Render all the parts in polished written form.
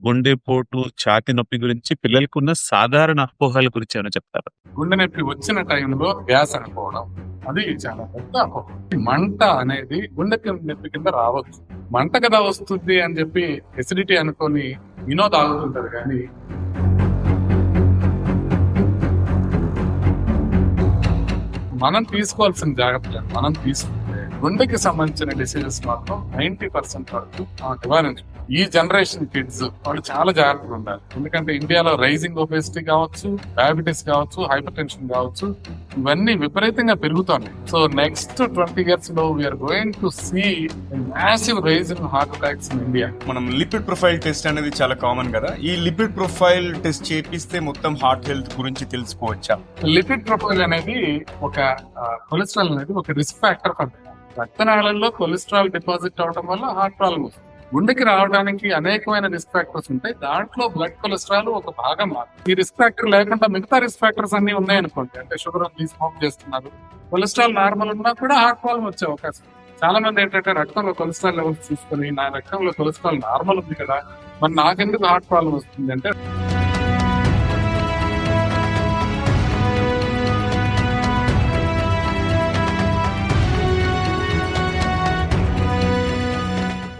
గుండెపోటు, ఛాతీ నొప్పి గురించి పిల్లలకున్న సాధారణ అపోహల గురించి ఏమైనా చెప్తారా? గుండె నొప్పి వచ్చిన టైంలో గ్యాస్ అనుకోవడం అది చాలా పెద్ద అపోహ. మంట అనేది గుండె నొప్పి కింద రావచ్చు. మంట కదా వస్తుంది అని చెప్పి ఎసిడిటీ అనుకొని వినోద్ ఆగుతుంటారు. కానీ మనం తీసుకోవాల్సిన జాగ్రత్తలు మనం తీసుకుంటే గుండెకి సంబంధించిన డిసీజెస్ మాత్రం 90% వరకు నివారించు. ఈ జనరేషన్ కిడ్స్ వాళ్ళు చాలా జాగ్రత్తగా ఉండాలి. ఎందుకంటే ఇండియాలో రైజింగ్ ఒబేసిటీ కావచ్చు, డయాబెటీస్ కావచ్చు, హైపర్ టెన్షన్ కావచ్చు, ఇవన్నీ విపరీతంగా పెరుగుతున్నాయి. సో నెక్స్ట్ 20 years లో we are going to see massive rise in heart attacks in India. మనం లిపిడ్ ప్రొఫైల్ టెస్ట్ అనేది చాలా కామన్ కదా. ఈ లిపిడ్ ప్రొఫైల్ టెస్ట్ చేపిస్తే మొత్తం హార్ట్ హెల్త్ గురించి తెలుసుకోవచ్చా? లిపిడ్ ప్రొఫైల్ అనేది ఒక కొలెస్ట్రాల్ అనేది ఒక రిస్క్ ఫ్యాక్టర్ ఫర్ రక్తనాళాల్లో కొలెస్ట్రాల్ డిపాజిట్ అవడం వల్ల హార్ట్ ప్రాబ్లమ్ వస్తుంది. గుండెకి రావడానికి అనేకమైన రిస్క్ ఫ్యాక్టర్స్ ఉంటాయి. దాంట్లో బ్లడ్ కొలెస్ట్రాల్ ఒక భాగం మాత్రం. ఈ రిస్క్ ఫ్యాక్టర్ లేకుండా మిగతా రిస్క్ ఫ్యాక్టర్స్ అన్ని ఉన్నాయనుకోండి, అంటే షుగర్ ఉంది, స్మోక్ చేస్తున్నారు, కొలెస్ట్రాల్ నార్మల్ ఉన్నా కూడా హార్ట్ ప్రాబ్లం వచ్చే అవకాశం. చాలా మంది ఏంటంటే రక్తంలో కొలెస్ట్రాల్ లెవెల్స్ చూసుకొని నా రక్తంలో కొలెస్ట్రాల్ నార్మల్ ఉంది కదా, మరి నాకెందుకు హార్ట్ ప్రాబ్లం వస్తుంది అంటే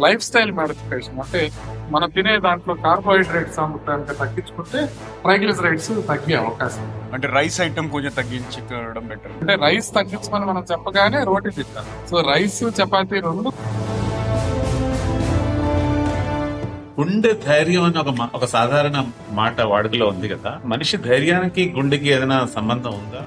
లైఫ్ స్టైల్ మాడిఫికేషన్. అంటే మనం తినే దాంట్లో కార్బోహైడ్రేట్స్ అమ్ముతానికి తగ్గించుకుంటే ట్రైగ్లిసరైడ్స్ తగ్గే అవకాశం. అంటే రైస్ ఐటమ్ కొంచెం తగ్గించుకోవడం బెటర్. అంటే రైస్ తగ్గించమని మనం చెప్పగానే రోటీ తింటాం. సో రైస్, చపాతీ రెండు. గుండె ధైర్యం అని ఒక సాధారణ మాట వాడుకలో ఉంది కదా, మనిషి ధైర్యానికి గుండెకి ఏదైనా సంబంధం ఉందా?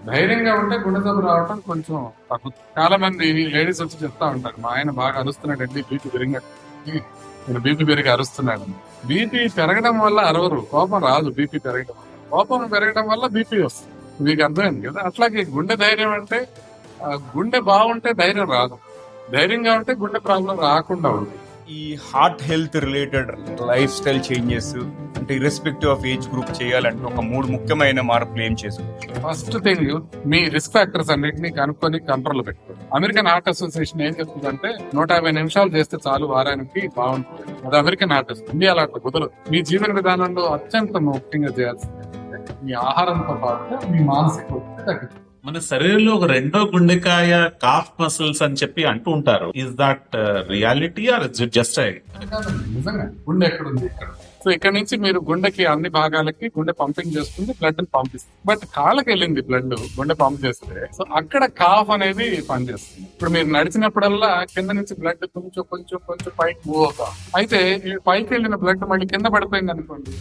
ధైర్యంగా ఉంటే గుండె జబ్బు రావడం కొంచెం తగ్గుతుంది. చాలా మంది లేడీస్ వచ్చి చెప్తా ఉంటారు, మా ఆయన బాగా అరుస్తున్నాడండి, బీపీ పెరిగి అరుస్తున్నాడు. బీపీ పెరగడం వల్ల అరవరు, కోపం రాదు. బీపీ పెరగడం వల్ల, కోపం పెరగడం వల్ల బీపీ వస్తుంది. మీకు అర్థమైంది కదా. అట్లాగే గుండె ధైర్యం అంటే గుండె బాగుంటే ధైర్యం రాదు, ధైర్యంగా ఉంటే గుండె ప్రాబ్లం రాకుండా ఉంది. ఈ heart health related life style changes అంటే ఇర్రెస్పెక్టివ్ ఆఫ్ ఏజ్ గ్రూప్ చేయాలంటే ఒక 3 ముఖ్యమైన మార్పులు ఏం చేసుకోవచ్చు? ఫస్ట్ థింగ్, మీ రిస్క్ ఫ్యాక్టర్స్ అన్నింటినీ కనుక్కొని కంట్రోల్ పెట్టుకోండి. అమెరికన్ హార్ట్ అసోసియేషన్ ఏం చెప్తుందంటే 150 నిమిషాలు చేస్తే చాలు వారానికి, బాగుంటుంది. అది అమెరికన్ హార్ట్ అసోసియేషన్. ఇండియాలో అట్లా కుదరదు. మీ జీవన విధానంలో అత్యంత ముఖ్యంగా చేయాల్సింది మీ ఆహారంతో పాటు మీ మానసిక ఒత్తిడి తగ్గించాలి. మన శరీరంలో ఒక రెండో గుండెకాయ కాఫ్ మసిల్స్ అని చెప్పి అంటూ ఉంటారు. Is that reality are is it just నిజంగా గుండె ఎక్కడ ఉంది? ఇక్కడ. సో ఇక్కడ నుంచి మీరు గుండెకి అన్ని భాగాలకి గుండె పంపింగ్ చేస్తుంది, బ్లడ్ ని పంపిస్తుంది. బట్ కాళ్ళకి వెళ్ళింది బ్లడ్, గుండె పంప్ చేస్తే సో అక్కడ కాఫ్ అనేది పనిచేస్తుంది. ఇప్పుడు మీరు నడిచినప్పుడల్లా కింద నుంచి బ్లడ్ కొంచెం కొంచెం కొంచెం పైకి మూవ్ అవుతాం. అయితే ఈ పైకి వెళ్ళిన బ్లడ్ మళ్ళీ కింద పడిపోయింది అనుకోండి,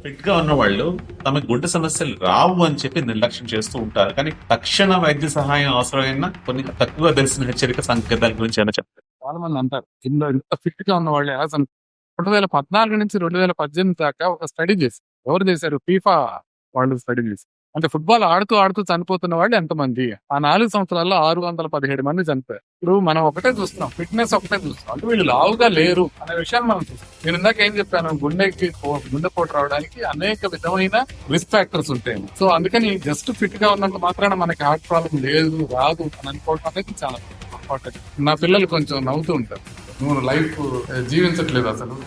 ఫిట్ గా ఉన్న వాళ్ళు తమకు గుండె సమస్యలు రావు అని చెప్పి నిర్లక్ష్యం చేస్తూ ఉంటారు. కానీ తక్షణ వైద్య సహాయం అవసరమైన కొన్ని తక్కువ తెలిసిన హెచ్చరిక సంకేతాల గురించి ఏమైనా చెప్తారు? చాలా మంది అంటారు ఇందులో ఇంత ఫిట్ గా ఉన్న వాళ్ళు ఎలా 2014 నుంచి 2018 దాకా ఒక స్టడీ చేశారు. ఎవరు చేశారు? ఫీఫా వాళ్ళు స్టడీ చేశారు. అంటే ఫుట్బాల్ ఆడుతూ ఆడుతూ చనిపోతున్న వాళ్ళు ఎంతమంది? ఆ 4 సంవత్సరాల్లో 617 మంది చనిపోయారు. ఇప్పుడు మనం ఒకటే చూస్తున్నాం, ఫిట్నెస్ ఒకటే చూస్తున్నాం, అంటే వీళ్ళు లావుగా లేరు అనే విషయాన్ని మనం చూస్తాం. నేను ఇందాక ఏం చెప్పాను, గుండెపోటు రావడానికి అనేక విధమైన రిస్క్ ఫ్యాక్టర్స్ ఉంటాయి. సో అందుకని జస్ట్ ఫిట్ గా ఉన్నంత మాత్రాన మనకి హార్ట్ ప్రాబ్లం లేదు, రాదు అని అనుకోవడం అనేది చాలా ఇంపార్టెంట్. నా పిల్లలు కొంచెం నవ్వుతూ ఉంటారు, నువ్వు లైఫ్ జీవించట్లేదు అసలు.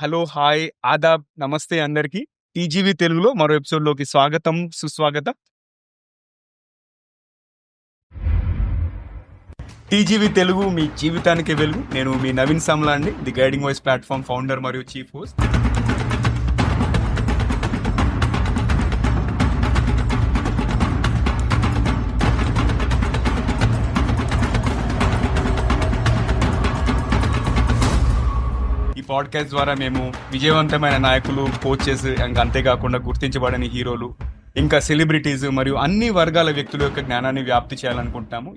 హలో, హాయ్, ఆదాబ్, నమస్తే అందరికి. టీజీవీ తెలుగులో మరో ఎపిసోడ్ లోకి స్వాగతం, సుస్వాగతం. టీజీవీ తెలుగు మీ జీవితానికి వెలుగు. నేను మీ నవీన్ సామ్లా అండి, the guiding voice platform founder మరియు చీఫ్ హోస్ట్. పాడ్కాస్ట్ ద్వారా మేము విజయవంతమైన నాయకులు, కోచెస్, అంతేకాకుండా గుర్తించబడని హీరోలు, ఇంకా సెలబ్రిటీస్ మరియు అన్ని వర్గాల వ్యక్తుల యొక్క జ్ఞానాన్ని వ్యాప్తి చేయాలనుకుంటున్నాము.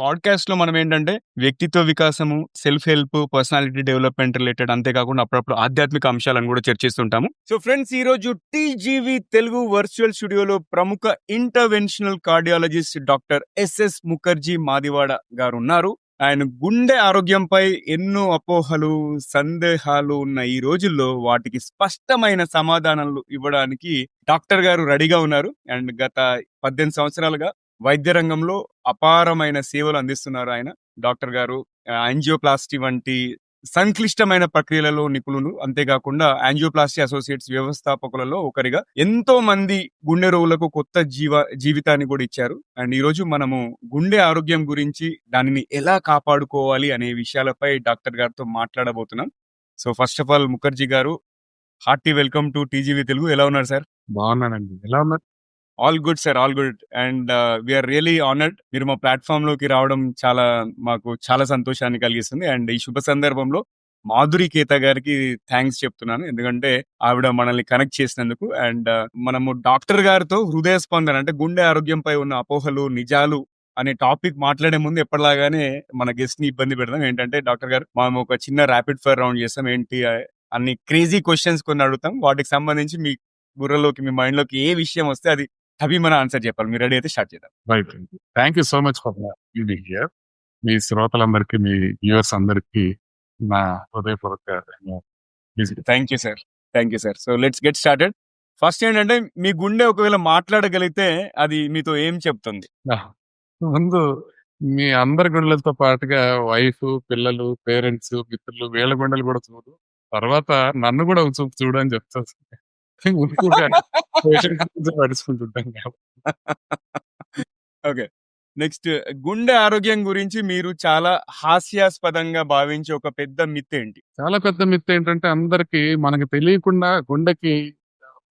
పాడ్‌కాస్ట్‌లో మనం ఏంటంటే వ్యక్తిత్వ వికాసము, self help, personality development related అంతే కాకుండా అప్పుడప్పుడు ఆధ్యాత్మిక అంశాలను కూడా చర్చిస్తుంటాము. సో ఫ్రెండ్స్, ఈ రోజు టీజీవీ తెలుగు వర్చువల్ స్టూడియోలో ప్రముఖ interventional cardiologist doctor S S Mukherjee Madiwada గారు ఉన్నారు. ఆయన గుండె ఆరోగ్యంపై ఎన్నో అపోహలు, సందేహాలు ఉన్న ఈ రోజుల్లో వాటికి స్పష్టమైన సమాధానాలు ఇవ్వడానికి డాక్టర్ గారు రెడీగా ఉన్నారు. అండ్ గత 18 సంవత్సరాలుగా వైద్య రంగంలో అపారమైన సేవలు అందిస్తున్నారు ఆయన. డాక్టర్ గారు యాంజియోప్లాస్టీ వంటి సంక్లిష్టమైన ప్రక్రియలలో నిపుణులు. అంతేకాకుండా యాంజియోప్లాస్టీ అసోసియేట్స్ వ్యవస్థాపకులలో ఒకరిగా ఎంతో మంది గుండె రోగులకు కొత్త జీవితాన్ని కూడా ఇచ్చారు. అండ్ ఈ రోజు మనము గుండె ఆరోగ్యం గురించి, దానిని ఎలా కాపాడుకోవాలి అనే విషయాలపై డాక్టర్ గారితో మాట్లాడబోతున్నాం. So first of all Mukherjee గారు, hearty welcome to TGV Telugu. ఎలా ఉన్నారు సార్? బాగున్నానండి. ఎలా ఉన్నారు? All good sir, all good. And we're really honoured మీరు మా ప్లాట్ఫామ్ లోకి రావడం మాకు చాలా సంతోషాన్ని కలిగిస్తుంది. అండ్ ఈ శుభ సందర్భంలో మాధురి కేత గారికి థ్యాంక్స్ చెప్తున్నాను, ఎందుకంటే ఆవిడ మనల్ని కనెక్ట్ చేసినందుకు. అండ్ మనము డాక్టర్ గారితో హృదయ స్పందన అంటే గుండె ఆరోగ్యంపై ఉన్న అపోహలు, నిజాలు అనే టాపిక్ మాట్లాడే ముందు ఎప్పటిలాగానే మన గెస్ట్ ని ఇబ్బంది పెడదాం. ఏంటంటే డాక్టర్ గారు, మనం ఒక చిన్న ర్యాపిడ్ ఫైర్ రౌండ్ చేస్తాం. ఏంటి అన్ని క్రేజీ క్వశ్చన్స్ కొన్ని అడుగుతాం. వాటికి సంబంధించి మీ బుర్రలోకి, మీ మైండ్ లోకి ఏ విషయం వస్తే అది మన ఆన్సర్ చెప్పాలి. మీరు రెడీ అయితే స్టార్ట్ చేద్దాం. Right. Thank you so much for being here. మీ శ్రోతలందరికీ, మీ వ్యూవర్స్ అందరికీ నా హృదయపూర్వక thank you sir, thank you sir. So let's get started. First ఏంటంటే, మీ గుండె ఒకవేళ మాట్లాడగలిగితే అది మీతో ఏం చెప్తుంది? ముందు మీ అందరి గుండెలతో పాటుగా వైఫ్, పిల్లలు, పేరెంట్స్, మిత్రులు, వీళ్ళ గుండెలు కూడా చూడు, తర్వాత నన్ను కూడా ఒక చూపు చూడు అని చెప్తాను. పడుచుకుంటుంటాం. ఓకే, నెక్స్ట్, గుండె ఆరోగ్యం గురించి మీరు చాలా హాస్యాస్పదంగా భావించే ఒక పెద్ద మిత్ ఏంటి? చాలా పెద్ద మిత్ ఏంటంటే, అందరికి మనకి తెలియకుండా గుండెకి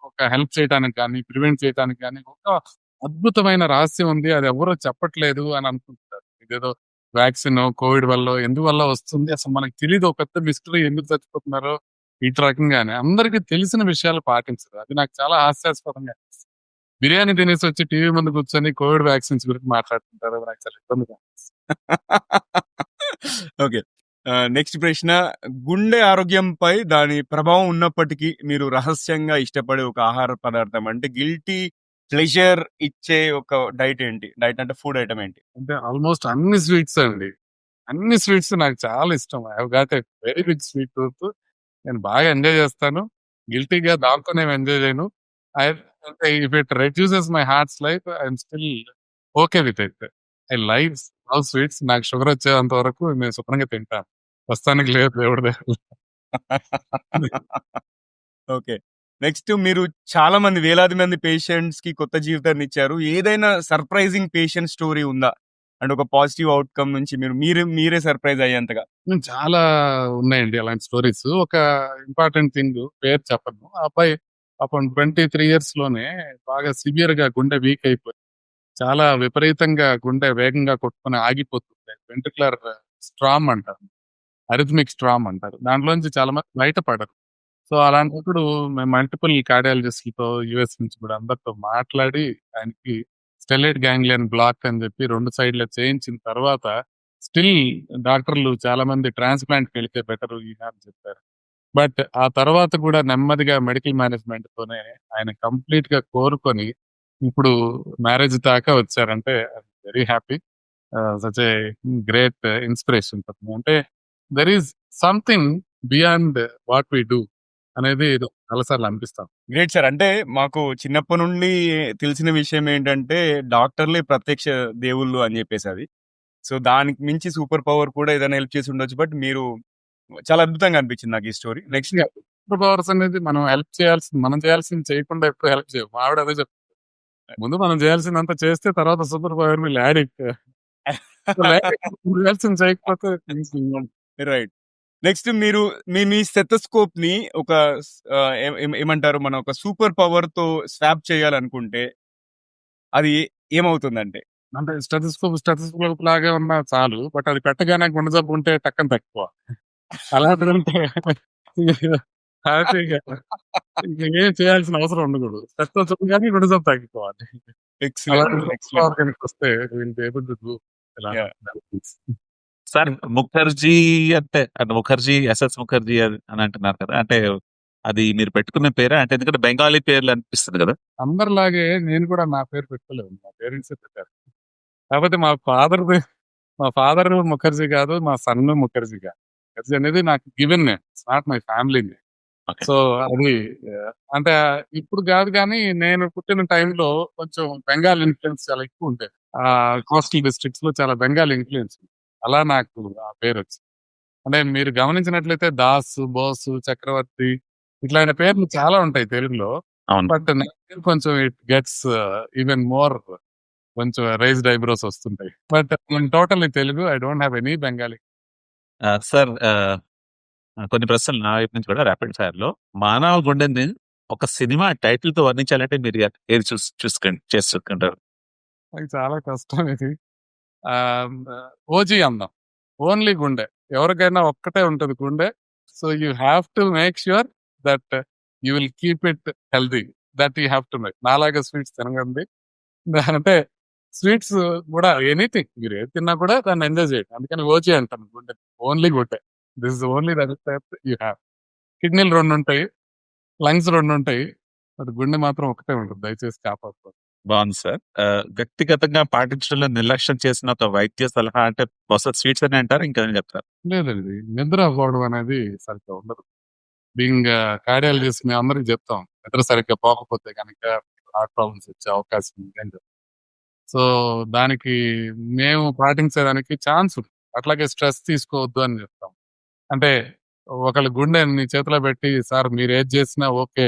ఒక హెల్ప్ చేయడానికి కానీ, ప్రివెంట్ చేయడానికి కానీ ఒక అద్భుతమైన రహస్యం ఉంది, అది ఎవరో చెప్పట్లేదు అని అనుకుంటారు. ఇదేదో వ్యాక్సిన్, కోవిడ్ వల్ల, ఎందువల్ల వస్తుంది అసలు మనకి తెలియదు, ఒక పెద్ద మిస్టరీ, ఎందుకు చచ్చిపోతున్నారో ఈ రకంగానే అందరికి తెలిసిన విషయాలు పాటించరు. అది నాకు చాలా హాస్యాస్పదంగా అనిపిస్తుంది. బిర్యానీ తినేసి వచ్చి టీవీ ముందు కూర్చొని కోవిడ్ వ్యాక్సిన్స్ గురించి మాట్లాడుతుంటారు, నాకు చాలా ఇబ్బందిగా ఓకే, నెక్స్ట్ ప్రశ్న, గుండె ఆరోగ్యంపై దాని ప్రభావం ఉన్నప్పటికీ మీరు రహస్యంగా ఇష్టపడే ఒక ఆహార పదార్థం, అంటే గిల్టీ ప్లెజర్ ఇచ్చే ఒక డైట్ ఏంటి? డైట్ అంటే ఫుడ్ ఐటమ్ ఏంటి? అంటే ఆల్మోస్ట్ అన్ని స్వీట్స్ అండి. అన్ని స్వీట్స్ నాకు చాలా ఇష్టం. I have got a very big sweet tooth. నేను బాగా ఎంజాయ్ చేస్తాను. గిల్టీగా దాంతో నేను ఎంజాయ్ చేయను. అంటే if it reduces my hearts life, I'm still okay with it. I like love sweets. నాకు షుగర్ వచ్చేంత వరకు నేను శుభ్రంగా తింటాను. ప్రస్తుతానికి లేదు, దేవుడి దయ వల్ల. ఓకే, నెక్స్ట్, మీరు చాలా మంది, వేలాది మంది పేషెంట్స్ కి కొత్త జీవితాన్ని ఇచ్చారు. ఏదైనా సర్ప్రైజింగ్ పేషెంట్ స్టోరీ ఉందా? అంటే ఒక పాజిటివ్ అవుట్కమ్ నుంచి మీరే సర్ప్రైజ్ అయ్యేంతగా. చాలా ఉన్నాయండి అలాంటి స్టోరీస్. ఒక ఇంపార్టెంట్ థింగ్, పేరు చెప్పను. ఆ అబ్బాయి పాపం 23 years లోనే బాగా సివియర్ గా గుండె వీక్ అయిపోయి, చాలా విపరీతంగా గుండె వేగంగా కొట్టుకొని ఆగిపోతుంది. వెంట్రుకులర్ స్ట్రామ్ అంటారు, అరిథమిక్ స్ట్రామ్ అంటారు. దాంట్లోంచి చాలా మంది బయటపడరు. సో అలాంటప్పుడు మేము మల్టిపుల్ కార్డియాలజిస్టులతో, యుఎస్ నుంచి కూడా అందరితో మాట్లాడి ఆయనకి స్టెలైట్ గ్యాంగ్లియన్ బ్లాక్ అని చెప్పి 2 సైడ్ల చేయించిన తర్వాత, స్టిల్ డాక్టర్లు చాలా మంది ట్రాన్స్ప్లాంట్ కి వెళితే బెటర్ అని చెప్పారు. బట్ ఆ తర్వాత కూడా నెమ్మదిగా మెడికల్ మేనేజ్మెంట్ తోనే ఆయన కంప్లీట్ గా కోరుకొని ఇప్పుడు మ్యారేజ్ దాకా వచ్చారంటే very happy. Such a great inspiration. అంటే there is something beyond what we do అనేది చాలాసార్లు అనిపిస్తాం. Great sir. అంటే మాకు చిన్నప్పటి నుండి తెలిసిన విషయం ఏంటంటే, డాక్టర్లే ప్రత్యక్ష దేవుళ్ళు అని చెప్పేసి అది. సో దానికి మించి సూపర్ పవర్ కూడా ఏదైనా హెల్ప్ చేసి ఉండొచ్చు. బట్ మీరు చాలా అద్భుతంగా అనిపించింది నాకు ఈ స్టోరీ. నెక్స్ట్, సూపర్ పవర్స్ అనేది మనం హెల్ప్ చేయాల్సింది, మనం చేయాల్సింది చేయకుండా ఎప్పుడు హెల్ప్ చేయం. మా ఆవిడ అదే చెప్తుంది, ముందు మనం చేయాల్సిందంతా చేస్తే తర్వాత super power will add it. చేయాల్సింది చేయకపోతే రైట్. నెక్స్ట్, మీరు మీ స్టెథోస్కోప్ ని ఒక ఏమంటారు, మన ఒక సూపర్ పవర్ తో స్వాప్ చేయాలనుకుంటే అది ఏమవుతుందంటే? అంటే స్టెథోస్కోప్ లాగా ఉన్నా చాలు, బట్ అది పెట్టగానే గుండె జబ్బు ఉంటే టక్కన తక్కువ. అలాంటిదంటే హ్యాపీగా ఏం చేయాల్సిన అవసరం ఉండకూడదు. స్టెథోస్కోప్ కానీ గుండె జబ్బు తగ్గిపోవాలి. ఎక్సలెంట్. వస్తే ఇలా Yeah. సార్ ముఖర్జీ అంటే ముఖర్జీ ఎస్ఎస్ ముఖర్జీ అని అంటున్నారు కదా, అంటే అది మీరు పెట్టుకున్న పేరా? అంటే ఎందుకంటే బెంగాలీ పేర్లు అనిపిస్తుంది కదా. అందరిలాగే నేను కూడా నా పేరు పెట్టుకోలేదు, మా పేరెంట్స్ పెట్టారు. కాకపోతే మా ఫాదర్ ముఖర్జీ కాదు, మా సన్ ముఖర్జీ కాదు. ముఖర్జీ అనేది నాకు given name, it's not my family name. Okay. So అది అంటే ఇప్పుడు కాదు, కానీ నేను పుట్టిన టైంలో కొంచెం బెంగాల్ ఇన్ఫ్లుయెన్స్ చాలా ఎక్కువ ఉండేది. కోస్టల్ డిస్ట్రిక్ట్స్ లో చాలా బెంగాల్ ఇన్ఫ్లుయెన్స్, అలా నాకు ఆ పేరు వచ్చింది. అంటే మీరు గమనించినట్లయితే దాస్, బోసు, చక్రవర్తి ఇట్లాంటి పేర్లు చాలా ఉంటాయి తెలుగులో. అవును. బట్ కొంచెం ఇట్ గెట్స్ ఈవెన్ మోర్, కొంచెం రైజ్డ్ ఐబ్రోస్ వస్తుంటాయి. But totally Telugu, I don't have any Bengali. Sir కొన్ని ప్రశ్నలు నా వైపు నుంచి కూడా ర్యాపిడ్ ఫైర్ లో. మానవ గుండెని ఒక సినిమా టైటిల్ తో వర్ణించాలంటే మీరు ఏది చూసుకుంటారు? అది చాలా కష్టం ఇది. ఓజీ అందం, ఓన్లీ గుండె. ఎవరికైనా ఒక్కటే ఉంటది గుండె. So you have to make sure that you will keep it healthy, that you have to make. నాలాగా స్వీట్స్ తినగండి అంటే స్వీట్స్ కూడా ఎనీథింగ్ మీరు ఏది తిన్నా కూడా దాన్ని ఎంజాయ్ చేయండి. అందుకని ఓజీ అంటాను, గుండె ఓన్లీ గుండె. This is only that you have. కిడ్నీలు 2 ఉంటాయి, లంగ్స్ 2 ఉంటాయి, బట్ గుండె మాత్రం ఒకటే ఉంటుంది. దయచేసి కాపాడుకోండి. బాగుంది సార్. వ్యక్తిగతంగా పాటించడంలో నిర్లక్ష్యం చేసిన ఒక వైద్య సలహా అంటే బహుశా స్వీట్స్ అని అంటారు, ఇంకా చెప్తారు? లేదండి, నిద్ర పోవడం అనేది సరిగ్గా ఉండదు. బీయింగ్ కార్డియాలజిస్ట్ మేము అందరికి చెప్తాం, నిద్ర సరిగ్గా పోకపోతే కనుక హార్ట్ ప్రాబ్లమ్స్ వచ్చే అవకాశం ఉంది అని చెప్తాం. సో దానికి మేము పాటించేదానికి ఛాన్స్ ఉంది. అట్లాగే స్ట్రెస్ తీసుకోవద్దు అని చెప్తాం. అంటే ఒకళ్ళ గుండె నీ చేతిలో పెట్టి, సార్ మీరు ఏది చేసినా ఓకే,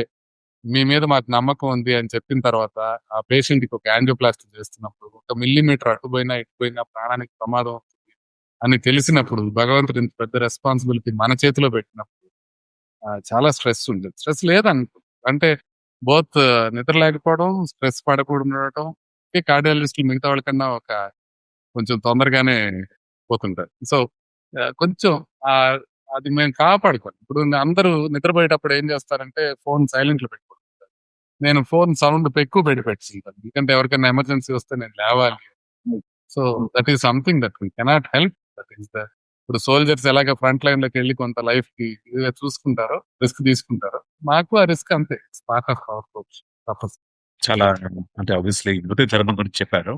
మీ మీద మాకు నమ్మకం ఉంది అని చెప్పిన తర్వాత ఆ పేషెంట్ కి ఒక యాంజియోప్లాస్టీ చేస్తున్నప్పుడు 1 మిల్లీమీటర్ అటుపోయినా ఇటుపోయినా ప్రాణానికి ప్రమాదం అవుతుంది అని తెలిసినప్పుడు, భగవంతుడు ఇంత పెద్ద రెస్పాన్సిబిలిటీ మన చేతిలో పెట్టినప్పుడు చాలా స్ట్రెస్ ఉంటుంది. స్ట్రెస్ లేదనుకో అంటే బోత్ నిద్ర లేకపోవడం, స్ట్రెస్ పడకుండా ఉండటం, కార్డియాలజిస్ట్ మిగతా వాళ్ళకన్నా కొంచెం తొందరగానే పోతుంటారు. సో కొంచెం అది మేము కాపాడుకోవాలి. ఇప్పుడు అందరూ నిద్రపోయేటప్పుడు ఏం చేస్తారంటే ఫోన్ సైలెంట్ లో పెట్టుకుంటారు. నేను ఫోన్ సౌండ్ ఎక్కువ పెట్టుకుంటాను, ఎందుకంటే ఎవరికైనా ఎమర్జెన్సీ వస్తే నేను లేవాలి. So that is something that we cannot help. That is the ఇప్పుడు సోల్జర్స్ ఎలాగ ఫ్రంట్ లైన్ లోకి వెళ్ళి కొంత లైఫ్ కి చూసుకుంటారో, రిస్క్ తీసుకుంటారో, మాకు ఆ రిస్క్ అంతే, పార్ట్ ఆఫ్ అవర్ కోర్స్, తప్పదు. చాలా అంటే ఆబ్వియస్లీ మృతి ధర్మం గురించి చెప్పారు.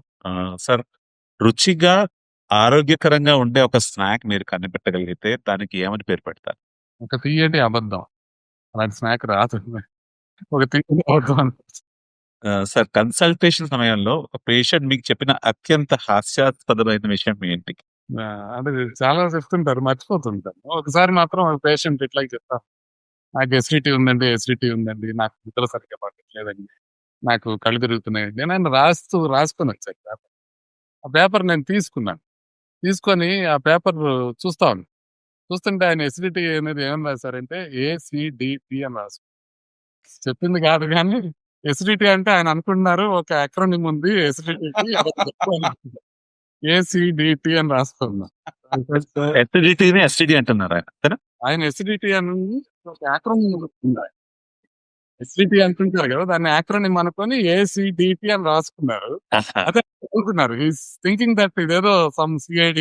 సార్, రుచిగా ఆరోగ్యకరంగా ఉండే ఒక స్నాక్ మీరు కనిపెట్టగలిగితే దానికి ఏమని పేరు పెడతారు? ఒక తీయటి అబద్ధం, అలాంటి స్నాక్ రాదు. ఒక తీయటి అబద్ధం. సార్, కన్సల్టేషన్ సమయంలో ఒక పేషెంట్ మీకు చెప్పిన అత్యంత హాస్యాస్పదమైన విషయం ఏంటి? అంటే చాలా చెప్తుంటారు, మర్చిపోతుంటారు. ఒకసారి మాత్రం ఒక పేషెంట్ ఇట్లా చెప్తారు, నాకు ఎసిడిటీ ఉందండి, నాకు నిద్ర సరిగ్గా పట్టట్లేదండి, నాకు కళ్ళు తిరుగుతున్నాయండి. నేను రాసుకొని వచ్చాను పేపర్. ఆ పేపర్ నేను తీసుకొని ఆ పేపర్ చూస్తుంటే ఆయన ఎసిడిటీ అనేది ఏమని రాశారంటే ACDT అని రాసు. చెప్పింది కాదు కానీ ఎసిడిటీ అంటే ఆయన అనుకుంటున్నారు ఒక అక్రోనిమ్ ఉంది ఎసిడిటీకి, ACDT అని రాసుకున్నా. ఎస్టిడి అంటున్నారు ఆయన. ఆయన ఎసిడిటీ అని ఒక యాక్రోనిమ్ ఉంది. ఎస్డిటి అంటుంటారు కదా, దాన్ని యాక్రోనిమ్ అనుకొని ACDT అని రాసుకున్నారు. అదే అనుకున్నారు, హీస్ థింకింగ్ దట్ ఇదేదో సమ్ CID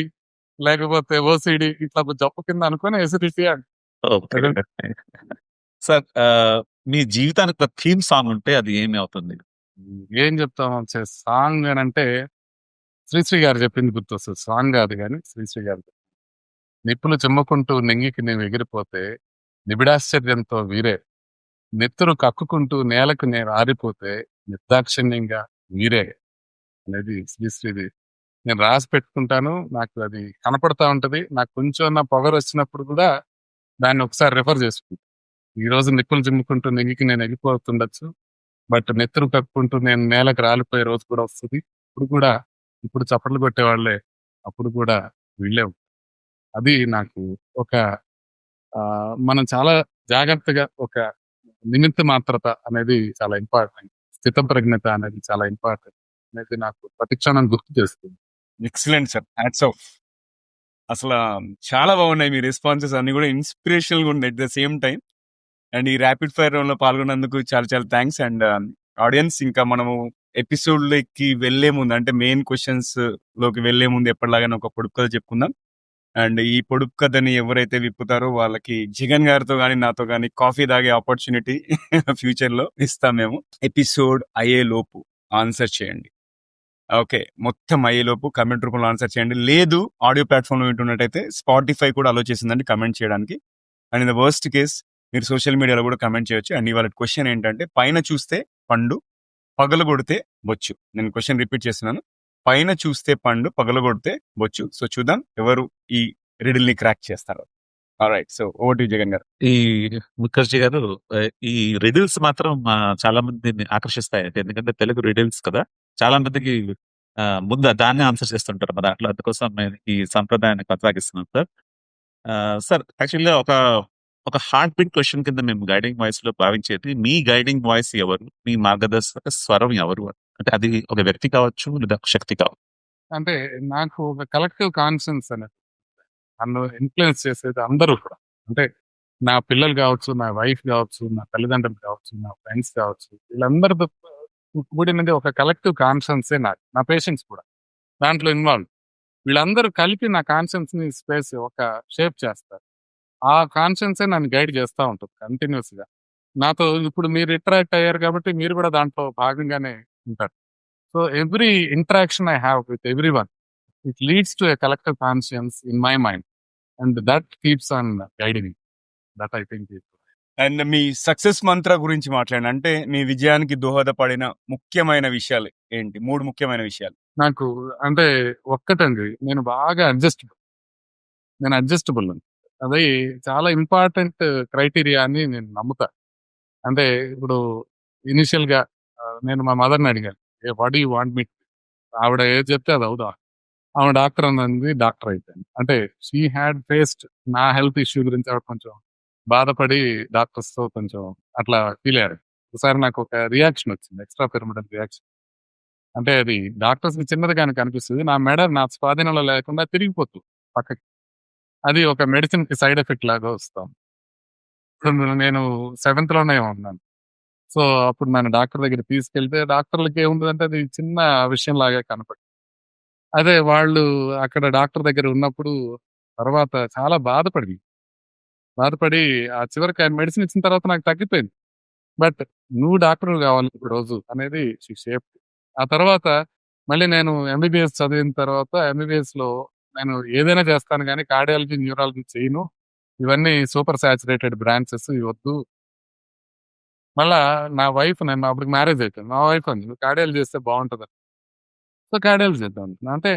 లేకపోతే OCD ఇట్లా జబ్బు కింద అనుకొని ఎసిడిటీ అని. సార్, మీ జీవితానికి ఒక థీమ్ సాంగ్ ఉంటే అది ఏమి అవుతుంది? ఏం చెప్తాం సాంగ్ అని అంటే శ్రీశ్రీ గారు చెప్పింది గుర్తొస్తుంది. సాంగ్ కాదు కానీ శ్రీశ్రీ గారు, నిప్పులు చిమ్ముకుంటూ నెంగికి నేను ఎగిరిపోతే నిబిడాశ్చర్యంతో వీరే, నెత్తురు కక్కుకుంటూ నేలకు నేను ఆరిపోతే నిర్దాక్షిణ్యంగా వీరే అనేది శ్రీశ్రీది. నేను రాసి పెట్టుకుంటాను, నాకు అది కనపడతా ఉంటది. నాకు కొంచెం పొగరు వచ్చినప్పుడు కూడా దాన్ని ఒకసారి రిఫర్ చేసుకుంటాను. ఈ రోజు నిప్పులు చిమ్ముకుంటూ నెగికి నేను వెళ్ళిపోతుండొచ్చు, బట్ నెత్తురు కక్కుంటూ నేను నేలకు రాలిపోయే రోజు కూడా వస్తుంది. ఇప్పుడు చప్పట్లు కొట్టేవాళ్ళే, అప్పుడు కూడా వీళ్ళే. అది నాకు ఒక మనం చాలా జాగ్రత్తగా ఒక నిమిత్త మాత్రత అనేది చాలా ఇంపార్టెంట్, స్థితప్రజ్ఞత అనేది చాలా ఇంపార్టెంట్ అనేది నాకు ప్రతిక్షణం గుర్తు చేస్తుంది. Excellent sir, hats off. అసలు చాలా బాగున్నాయి మీ రెస్పాన్సెస్ అన్ని కూడా ఇన్స్పిరేషనల్ గా ఉన్నాయి at the same time. And ఈ ర్యాపిడ్ ఫైర్ రౌండ్ లో పాల్గొన్నందుకు చాలా చాలా థ్యాంక్స్. అండ్ ఆడియన్స్, ఇంకా మనము ఎపిసోడ్‌లోకి వెళ్ళే ముందు అంటే మెయిన్ క్వెషన్స్ లోకి వెళ్ళే ముందు ఎప్పటిలాగానే ఒక పొడుపు కథ చెప్పుకుందాం. అండ్ ఈ పొడుపు కథని ఎవరైతే విప్పుతారో వాళ్ళకి జగన్ గారితో గాని, నాతో గాని కాఫీ తాగే ఆపర్చునిటీ ఫ్యూచర్‌లో ఇస్తాం మేము. ఎపిసోడ్ అయ్యేలోపు ఆన్సర్ చేయండి. ఓకే. మొత్తం అయ్యేలోపు కామెంట్ రూపంలో ఆన్సర్ చేయండి. లేదు ఆడియో ప్లాట్‌ఫామ్‌లో వింటున్నట్టయితే స్పాటిఫై కూడా అలో చేసిందండి కామెంట్ చేయడానికి. And in the worst case మీరు సోషల్ మీడియాలో కూడా కామెంట్ చేయొచ్చు. అండ్ ఇవాళ క్వెషన్ ఏంటంటే పైన చూస్తే పండు, పగలగొడితే బొచ్చు. నేను క్వెషన్ రిపీట్ చేస్తున్నాను. పైన చూస్తే పండు, పగలగొడితే బొచ్చు. సో చూద్దాం ఎవరు ఈ రిడిల్‌ని క్రాక్ చేస్తారో. Alright. So over to Jagan గారు. ఈ ముఖర్జీ గారు ఈ రిడిల్స్ మాత్రం చాలా మందిని ఆకర్షిస్తాయి. ఎందుకంటే తెలుగు రిడిల్స్ కదా! చాలా మందికి ముందు దాన్నే ఆన్సర్ చేస్తుంటారు మా దాంట్లో. అందుకోసం నేను ఈ సంప్రదాయాన్ని కొనసాగిస్తున్నాను సార్. సార్ యాక్చువల్‌గా ఒక హార్ట్ బీట్ క్వెషన్ కింద మేము గైడింగ్ వాయిస్‌లో భావించేది మీ గైడింగ్ వాయిస్ ఎవరు? మీ మార్గదర్శక స్వరం ఎవరు? అంటే అది ఒక వ్యక్తి కావచ్చు లేదా ఒక శక్తి కావచ్చు. అంటే నాకు ఒక కలెక్టివ్ కాన్షియన్స్ అనేది నన్ను ఇన్‌ఫ్లుయెన్స్ చేసేది అందరూ కూడా. అంటే నా పిల్లలు కావచ్చు, నా వైఫ్ కావచ్చు, నా తల్లిదండ్రులు కావచ్చు, నా ఫ్రెండ్స్ కావచ్చు, వీళ్ళందరితో కూడినది ఒక కలెక్టివ్ కాన్షియన్సే నాకు. నా పేషెంట్స్ కూడా దాంట్లో ఇన్వాల్వ్. వీళ్ళందరూ కలిపి నా కాన్షియన్స్‌ని స్పేస్ ఒక షేప్ చేస్తారు. ఆ కాన్షియన్సే నన్ను గైడ్ చేస్తా ఉంటుంది కంటిన్యూస్‌గా. నాతో ఇప్పుడు మీరు ఇంటరాక్ట్ అయ్యారు కాబట్టి మీరు కూడా దాంట్లో భాగంగానే ఉంటారు. So every interaction I have with everyone it leads to a collective conscience in my mind and that keeps on guiding. That I think and me success మంత్ర గురించి మాట్లాడండి. అంటే మీ విజయానికి దోహదపడిన ముఖ్యమైన విషయాలు ఏంటి? 3 ముఖ్యమైన విషయాలు. నాకు అంటే ఒక్కటండి నేను బాగా నేను అడ్జస్టబుల్. అది చాలా ఇంపార్టెంట్ క్రైటీరియా అని నేను నమ్ముతా. అంటే ఇప్పుడు ఇనిషియల్‌గా నేను మా మదర్‌ని అడిగాను. What do you want me? ఆవిడ ఏది చెప్తే అది అవుదా? ఆమె డాక్టర్ అన్నది డాక్టర్ అయిపోయింది. అంటే షీ హాడ్ ఫేస్డ్ నా హెల్త్ ఇష్యూ గురించి ఆవిడ కొంచెం బాధపడి డాక్టర్స్‌తో కొంచెం అట్లా ఫీల్ అయ్యారు. ఒకసారి నాకు ఒక రియాక్షన్ వచ్చింది. Extra pyramidal reaction. అంటే అది డాక్టర్స్‌కి చిన్నదిగానే కనిపిస్తది. నా మెడ నా స్వాధీనంలో లేకుండా తిరిగిపోతుంది పక్కకి. అది ఒక మెడిసిన్‌కి సైడ్ ఎఫెక్ట్ లాగా వస్తాం. నేను సెవెంత్‌లోనే ఉన్నాను. సో, అప్పుడు నన్ను డాక్టర్ దగ్గరికి తీసుకెళ్తే డాక్టర్‌లకి ఏముంటదంటే అది చిన్న విషయం లాగా కనపడింది. అదే వాళ్ళు అక్కడ డాక్టర్ దగ్గర ఉన్నప్పుడు తర్వాత చాలా బాధపడి ఆ చివరికి ఆయన మెడిసిన్ ఇచ్చిన తర్వాత నాకు తగ్గిపోయింది. బట్ నువ్వు డాక్టర్‌వి కావాలి ఒక రోజు అనేది షీ షేప్డ్. ఆ తర్వాత మళ్ళీ నేను ఎంబీబీఎస్ చదివిన తర్వాత ఎంబీబీఎస్‌లో నేను ఏదైనా చేస్తాను గానీ కార్డియాలజీ, న్యూరాలజీ చేయను. ఇవన్నీ సూపర్ సాచురేటెడ్ బ్రాంచెస్ ఇవి వద్దు. మళ్ళా నా వైఫ్ నేను అప్పటికి మ్యారేజ్ అయిపోయింది. మా వైఫ్ అంది, "నువ్వు కార్డియాలజీ చేస్తే బావుంటదని." సో, కార్డియాలజీ చేద్దాం అనుకున్నా. అంటే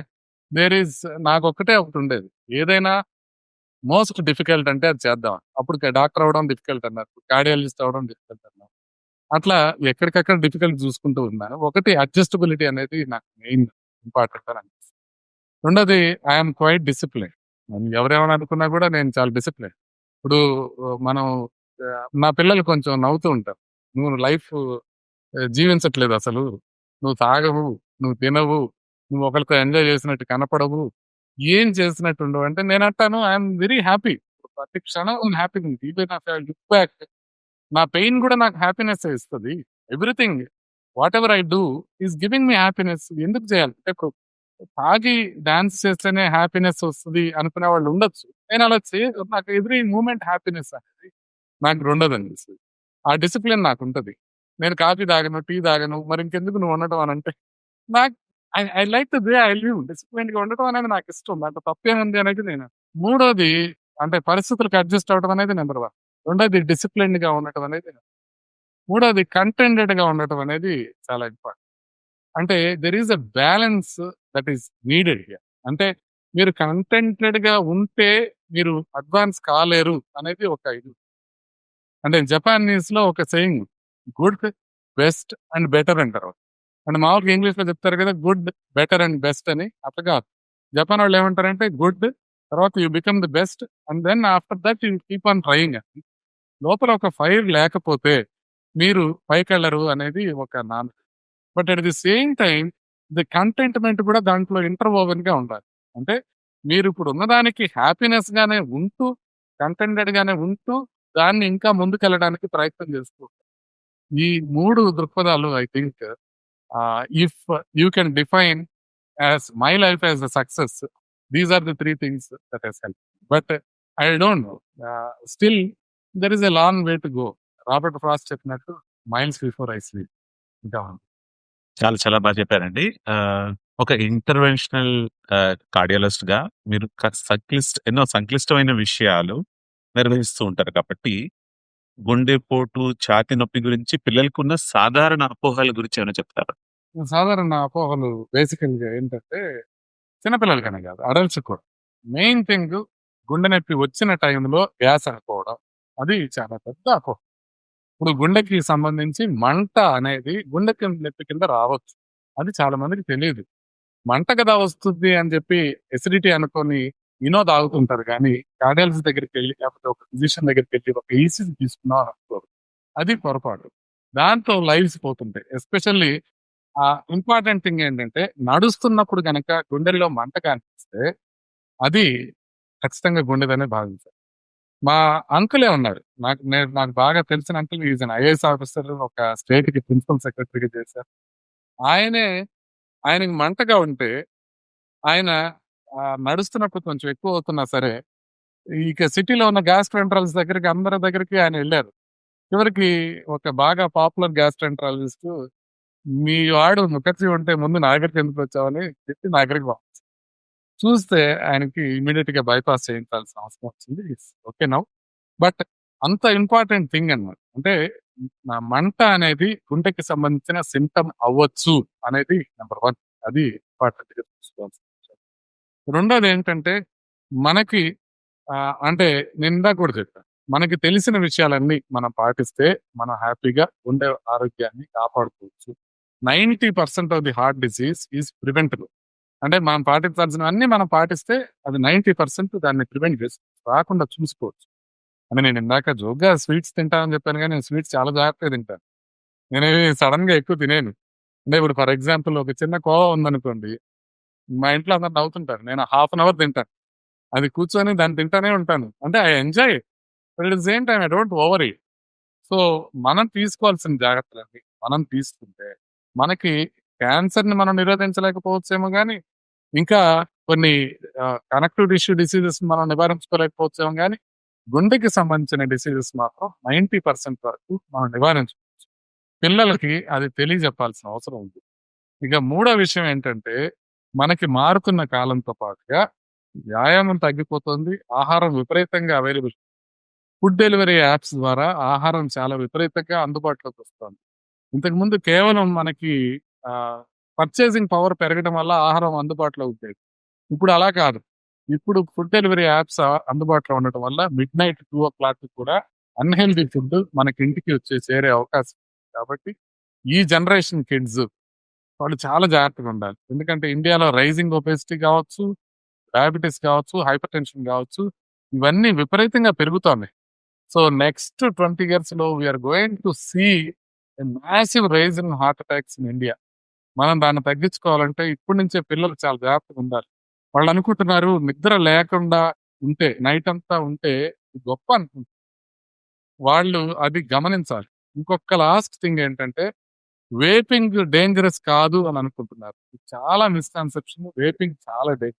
దేర్ ఈజ్ నాకొక్కటే ఒకటుండేది. ఏదైనా మోస్ట్ డిఫికల్ట్ అంటే అది చేద్దాం. అప్పుడు డాక్టర్ అవ్వడం డిఫికల్ట్ అన్నారు. కార్డియాలజిస్ట్ అవ్వడం డిఫికల్ట్ అన్నారు. అట్లా ఎక్కడికక్కడ డిఫికల్ట్ చూసుకుంటూ ఉన్నాను. ఒకటి అడ్జస్టబిలిటీ అనేది నాకు మెయిన్ ఇంపార్టెంట్ అని అనిపిస్తుంది. రెండోది ఐ యామ్ క్వైట్ డిసిప్లిన్డ్. ఎవరేమని అనుకున్నా కూడా నేను చాలా డిసిప్లిన్డ్. ఇప్పుడు మనం నా పిల్లలు కొంచెం నవ్వుతూ ఉంటారు. "నువ్వు లైఫ్ జీవించట్లేదు అసలు. నువ్వు తాగవు, నువ్వు తినవు, నువ్వు ఒకరితో ఎంజాయ్ చేసినట్టు కనపడవు. ఏం చేసినట్టు ఉండవు." అంటే నేనంటాను ఐఎమ్ వెరీ హ్యాపీ. ప్రతి క్షణం హ్యాపీగా ఉంది. Even if I look back నా పెయిన్ కూడా నాకు హ్యాపీనెస్ ఇస్తది. Everything what ever I do is giving me happiness. ఎందుకు చేయాలి? అంటే ఇప్పుడు తాగి డాన్స్ చేస్తేనే హ్యాపీనెస్ వస్తది అనుకునే వాళ్ళు ఉండొచ్చు. నేను అలా చేయను. నాకు ఎవ్రీ మూమెంట్ హ్యాపీనెస్ అనేది నాకు రెండోదనిపిస్తది. ఆ డిసిప్లిన్ నాకుంటది. నేను కాఫీ తాగను, టీ తాగను. మరి ఇంకెందుకు నువ్వు ఉండటం అనంటే నాకు I like the way I live. డిసిప్లిన్‌గా ఉండటం అనేది నాకిష్టం. దాంట్లో తప్పేముంది అనేది నేను మూడోది అంటే పరిస్థితులకు అడ్జస్ట్ అవ్వడం అనేది నంబర్ 1. రెండోది డిసిప్లిన్డ్‌గా ఉండటం అనేది. మూడోది కంటెంటెడ్‌గా ఉండటం అనేది చాలా ఇంపార్టెంట్. అంటే there is a balance that is needed here. అంటే మీరు కంటెంటెడ్‌గా ఉంటే మీరు అడ్వాన్స్ కాలేరు అనేది ఒక ఇది. అంటే జపానీస్‌లో ఒక saying good, best and better అంటారు. అంటే మామూలుగా ఇంగ్లీష్‌లో చెప్తారు కదా! గుడ్, బెటర్ అండ్ బెస్ట్ అని. అట్లా కాదు. జపాన్ వాళ్ళు ఏమంటారంటే గుడ్ తర్వాత you become the best and then after that you keep on trying. లోపల ఒక ఫైర్ లేకపోతే మీరు పైకెళ్లరు అనేది ఒక నానుడి. But at the same time the contentment కూడా దాంట్లో ఇంటర్‌వోవెన్‌గా ఉండాలి. అంటే మీరు ఇప్పుడు ఉన్నదానికి హ్యాపీనెస్ గానే ఉంటూ, కంటెంటెడ్ గానే ఉంటూ, దాన్ని ఇంకా ముందుకెళ్ళడానికి ప్రయత్నం చేస్తూ ఈ 3 దృక్పథాలు I think if you can define as my life as a success, these are the 3 things that has help. But I don't know, still there is a long way to go. Robert Frost చెప్పినట్టు miles before I sleep. ఇంకా ఉంది. చాలా చాలా బాగా చెప్పారండి. ఒక interventional కార్డియాలజిస్ట్‌గా మీరు ఎన్నో సంక్లిష్టమైన విషయాలు నిర్వహిస్తూ ఉంటారు కాబట్టి, గుండెపోటు, ఛాతీ నొప్పి గురించి పిల్లలకున్న సాధారణ అపోహల గురించి ఏమైనా చెప్తారా? సాధారణ అపోహలు బేసికల్‌గా ఏంటంటే, చిన్నపిల్లలకనే కాదు, అడల్ట్స్ కూడా. మెయిన్ థింగ్, గుండె నొప్పి వచ్చిన టైంలో గ్యాస్ అనుకోవడం. అది చాలా పెద్ద అపోహ. ఇప్పుడు గుండెకి సంబంధించి మంట అనేది గుండెకి నొప్పి కింద రావచ్చు. అది చాలా మందికి తెలియదు. మంట కదా వస్తుంది అని చెప్పి ఎసిడిటీ అనుకొని ఇనో తాగుతుంటారు కానీ, కార్డియాలజిస్ట్ దగ్గరికి వెళ్ళి, లేకపోతే ఒక ఫిజిషియన్ దగ్గరికి వెళ్ళి ఒక ఈసీజీ తీసుకున్నాం అనుకోరు. అది పొరపాటు. దాంతో లైవ్స్ పోతుంటాయి. ఎస్పెషల్లీ ఇంపార్టెంట్ థింగ్ ఏంటంటే, నడుస్తున్నప్పుడు గనక గుండెల్లో మంట కనిపిస్తే అది ఖచ్చితంగా గుండెదనే భావించాలి. మా అంకులే ఉన్నారు. నాకు బాగా తెలిసిన uncle is an IAS officer. ఒక స్టేట్ కి ప్రిన్సిపల్ సెక్రటరీగా చేశారు. ఆయనకి మంటగా ఉంటే, ఆయన నడుస్తున్నప్పుడు కొంచెం ఎక్కువ అవుతున్నా సరే, ఇక సిటీలో ఉన్న గ్యాస్ట్రోఎంట్రాలజిస్ట్ దగ్గరికి, అందరి దగ్గరికి ఆయన వెళ్ళారు. చివరికి ఒక బాగా పాపులర్ గ్యాస్ట్రోఎంట్రాలజిస్ట్, మీ వాడు ముఖర్జీ ఉంటే ముందు నా దగ్గరికి ఎందుకు వచ్చావని చెప్పి నా దగ్గరికి పంపించారు. చూస్తే ఆయనకి ఇమీడియట్ గా బైపాస్ చేయించాల్సిన అవసరం వచ్చింది. Okay now. బట్ అంత ఇంపార్టెంట్ థింగ్ అన్నమాట. అంటే నా మంట అనేది గుండెకి సంబంధించిన సింప్టమ్ అవ్వచ్చు అనేది నెంబర్ 1. అది ఇంపార్టెంట్ గా చూసుకోవాల్సిన విషయం. రెండోది ఏంటంటే, మనకి అంటే నేను ఇందాక కూడా చెప్పాను, మనకి తెలిసిన విషయాలన్నీ మనం పాటిస్తే మనం హ్యాపీగా గుండె ఆరోగ్యాన్ని కాపాడుకోవచ్చు. 90% of the heart disease is preventable. అంటే మనం పాటించాల్సినవన్నీ మనం పాటిస్తే అది 90% దాన్ని ప్రివెంట్ చేసి రాకుండా చూసుకోవచ్చు. అంటే నేను ఇందాక జోక్గా స్వీట్స్ తింటానని చెప్పాను, కానీ నేను స్వీట్స్ చాలా జాగ్రత్తగా తింటాను. నేనేమి సడన్ గా ఎక్కువ తినేను. అంటే ఇప్పుడు ఫర్ ఎగ్జాంపుల్ ఒక చిన్న కోవా ఉందనుకోండి, మా ఇంట్లో అందరు నవ్వుతుంటారు. నేను హాఫ్ అన్ అవర్ తింటాను. అది కూర్చొని దాన్ని తింటానే ఉంటాను. అంటే I enjoy. But at the same time I don't over eat. So మనం తీసుకోవాల్సిన జాగ్రత్తలన్నీ మనం తీసుకుంటే, మనకి క్యాన్సర్‌ని మనం నిరోధించలేకపోవచ్చేమో గానీ, ఇంకా కొన్ని కనెక్టివ్ టిష్యూ డిసీజెస్ మనం నివారించుకోలేకపోవచ్చేమో గానీ, గుండెకి సంబంధించిన డిసీజెస్ మాత్రం 90% వరకు మనం నివారించుకోవచ్చు. పిల్లలకి అది తెలియజెప్పాల్సిన అవసరం ఉంది. ఇక మూడో విషయం ఏంటంటే, మనకి మారుతున్న కాలంతో పాటుగా వ్యాయామం తగ్గిపోతుంది. ఆహారం విపరీతంగా అవైలబుల్. ఫుడ్ డెలివరీ యాప్స్ ద్వారా ఆహారం చాలా విపరీతంగా అందుబాటులోకి వస్తుంది. ఇంతకుముందు కేవలం మనకి పర్చేసింగ్ పవర్ పెరగడం వల్ల ఆహారం అందుబాటులో ఉండేది. ఇప్పుడు అలా కాదు. ఇప్పుడు ఫుడ్ డెలివరీ యాప్స్ అందుబాటులో ఉండటం వల్ల మిడ్‌నైట్ 2:00 కూడా అన్‌హెల్తీ ఫుడ్ మనకి ఇంటికి చేరే అవకాశం ఉంది. కాబట్టి ఈ జనరేషన్ కిడ్స్ వాళ్ళు చాలా జాగ్రత్తగా ఉండాలి. ఎందుకంటే ఇండియాలో రైజింగ్ ఒబెసిటీ కావచ్చు, డయాబెటిస్ కావచ్చు, హైపర్ టెన్షన్ కావచ్చు, ఇవన్నీ విపరీతంగా పెరుగుతున్నాయి. సో నెక్స్ట్ 20 years లో we are going to see a massive rise in heart attacks in India. మనం దాన్ని తగ్గించుకోవాలంటే ఇప్పటి నుంచే పిల్లలు చాలా జాగ్రత్తగా ఉండాలి. వాళ్ళు అనుకుంటున్నారు నిద్ర లేకుండా ఉంటే, నైట్ అంతా ఉంటే గొప్ప అనుకుంటున్నారు. వాళ్ళు అది గమనించాలి. ఇంకొక లాస్ట్ థింగ్ ఏంటంటే, వేపింగ్ డేంజరస్ కాదు అని అనుకుంటున్నారు. ఇది చాలా మిస్‌కన్సెప్షన్. వేపింగ్ చాలా డేంజరస్.